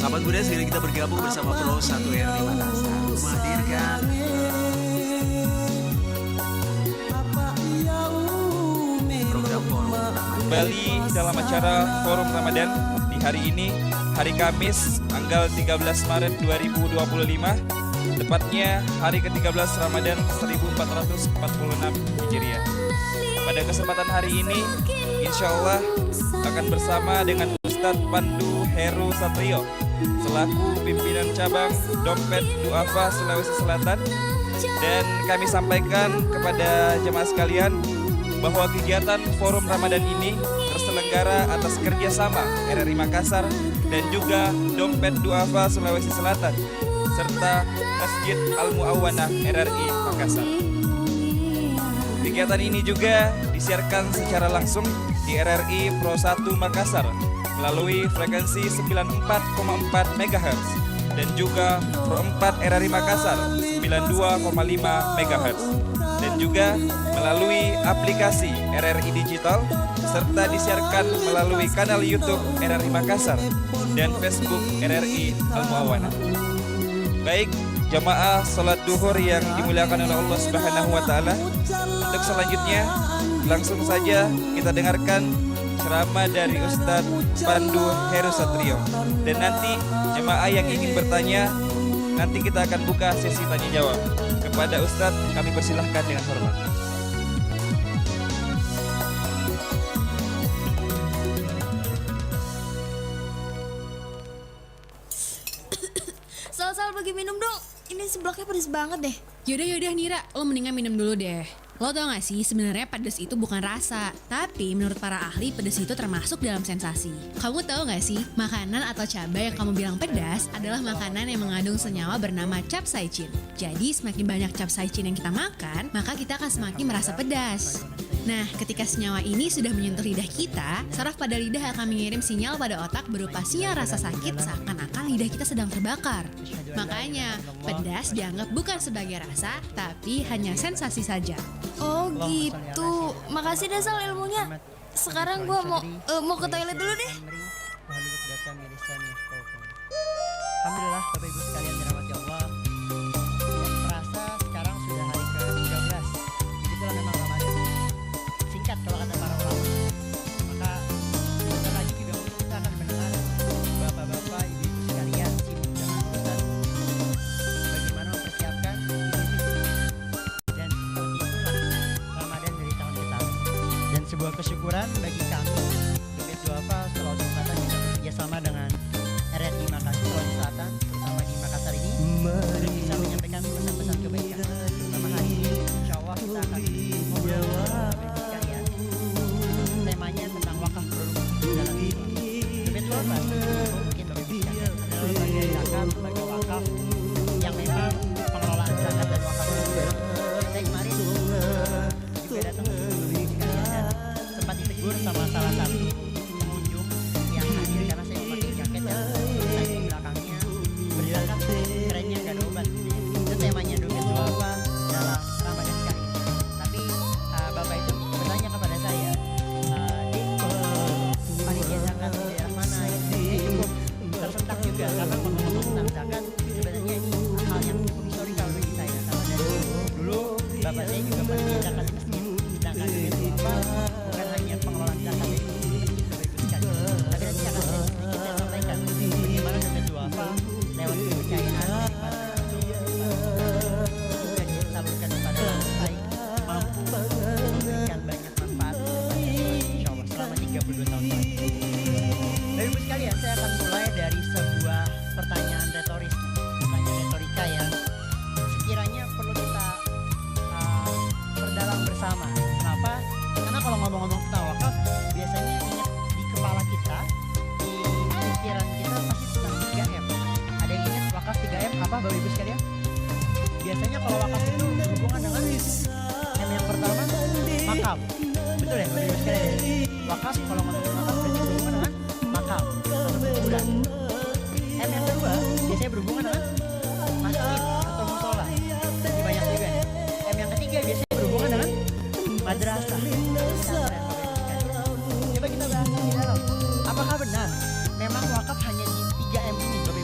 Sahabat muda, sekarang kita bergabung bersama Pro 1 RRI Makassar menghadirkan program Forum Ramadan. Kembali dalam acara Forum Ramadan di hari ini, hari Kamis, tanggal 13 Maret 2025, tepatnya hari ke-13 Ramadan 1446 Hijriah. Pada kesempatan hari ini, insya Allah akan bersama dengan Ustadz Pandu Heru Satrio selaku pimpinan cabang Dompet Duafa Sulawesi Selatan, dan kami sampaikan kepada jemaah sekalian bahwa kegiatan Forum Ramadan ini terselenggara atas kerjasama RRI Makassar dan juga Dompet Duafa Sulawesi Selatan serta Masjid Al-Mu'awanah RRI Makassar. Kegiatan ini juga disiarkan secara langsung di RRI Pro 1 Makassar melalui frekuensi 94,4 MHz dan juga Pro 4 RRI Makassar 92,5 MHz dan juga melalui aplikasi RRI Digital serta disiarkan melalui kanal YouTube RRI Makassar dan Facebook RRI Al-Mu'awanah. Baik, jamaah salat duhur yang dimuliakan oleh Allah Subhanahu wa taala, untuk selanjutnya langsung saja kita dengarkan ceramah dari Ustadz Pandu Heru Satrio, dan nanti jemaah yang ingin bertanya, nanti kita akan buka sesi tanya jawab. Kepada Ustadz kami persilahkan dengan hormat. Sal bagi minum dong. Ini seblaknya pedes banget deh. Yaudah Nira, lo mendingan minum dulu deh. Lo tau gak sih, sebenarnya pedas itu bukan rasa, tapi menurut para ahli pedas itu termasuk dalam sensasi. Kamu tahu gak sih, makanan atau cabai yang kamu bilang pedas adalah makanan yang mengandung senyawa bernama capsaicin. Jadi semakin banyak capsaicin yang kita makan, maka kita akan semakin merasa pedas. Nah, ketika senyawa ini sudah menyentuh lidah kita, saraf pada lidah akan mengirim sinyal pada otak berupa sinyal rasa sakit seakan-akan lidah kita sedang terbakar. Makanya, pedas dianggap bukan sebagai rasa, tapi hanya sensasi saja. Oh gitu. Makasih deh Sal ilmunya. Sekarang gua mau ke toilet dulu deh. Alhamdulillah Bapak Ibu sekalian dirahmati Allah. Terasa sekarang sudah hari ke-13. Begitulah memang Ramadan. Singkat kalau kata para ulama. Maka sebentar lagi juga mungkin kita akan mendengar Bapak-bapak, Ibu-ibu sekalian sibuk dengan urusan bagaimana mempersiapkan dan seperti itulah Ramadan dari tahun ke tahun. Dan sebuah kesyukuran bagi kami Dompet Duafa Sulawesi Selatan juga bekerjasama dengan RRI Makassar Sulawesi Selatan, terutama di Makassar ini, untuk bisa menyampaikan pesan-pesan kebaikan. Terutama hari ini, insya Allah kita akan ngobrol dengan sekalian. Temanya tentang wakaf produk dalam Islam. Dompet Duafa, mungkin Bapak Ibu sekalian, adalah bagian zakat, lembaga wakaf yang memang pengelolaan zakat dan wakaf produk. Saya kemarin juga datang ke Bapak sekalian dan sempat ditegur sama salah satu pengunjung yang hadir karena saya memakai jaket dan di belakangnya berzakat, kerennya gak ada obat. Itu temanya Dompet Duafa dalam Ramadan kali ini. Tapi Bapak itu bertanya kepada saya, Dik, panitia zakat di daerah mana? Saya cukup tersentak juga karena ngomong-ngomong tentang zakat sebenarnya ini hal yang cukup historikal bagi saya. Karena dari dulu Bapak saya juga panitia zakat di masjid. Sedangkan Dompet Duafa bukan hanya pengelolaan zakat di masjid, Bapak Ibu sekalian, tapi nanti akan saya sampaikan bagaimana Dompet Duafa lewat kepercayaan juga disalurkan kepada orang baik, mampu memberikan banyak manfaat insya Allah selama 32 tahun lagi. Bapak Ibu sekalian, saya akan mulai dari sebuah pertanyaan retoris, pertanyaan retorika yang sekiranya perlu kita perdalam bersama. Kenapa? Karena kalau ngomong-ngomong tentang wakaf, biasanya ingat di kepala kita, di pikiran kita pasti tentang 3M. Ada yang ingat wakaf 3M apa Bapak Ibu sekalian? Biasanya kalau wakaf itu berhubungan dengan M yang pertama, makam. Betul ya Bapak Ibu sekalian? Wakaf kalau ngomongin wakaf berarti berhubungan dengan makam atau kuburan. M yang kedua biasanya berhubungan dengan masjid atau musola. Ini banyak juga nih. M yang ketiga biasanya berhubungan dengan madrasah. Coba kita bahas lebih dalam. Apakah benar memang wakaf hanya di 3M ini Bapak Ibu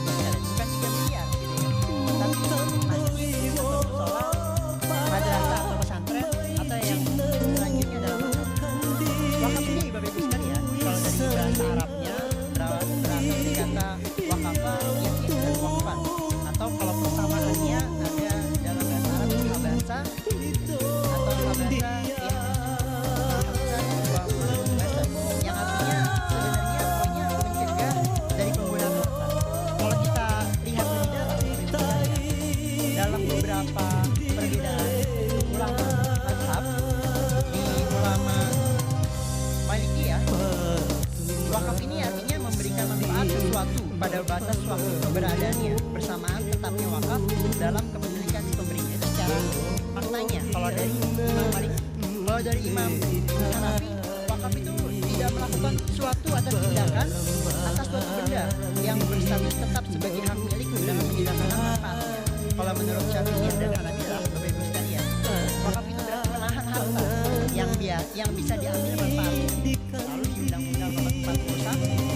pada batas waktu keberadaannya bersamaan tetapnya wakaf dalam kepemilikan si pemberinya. Secara maknanya kalau dari Imam Hanafi, wakaf itu tidak melakukan suatu atas tindakan atas suatu benda yang berstatus tetap sebagai hak milik dengan menjadikan manfaatnya. Kalau menurut Syafi'iyah dan Hanabilah, Bapak Ibu sekalian, wakaf itu berarti menahan harta yang bisa diambil manfaatnya. Lalu di Undang-Undang Nomor 41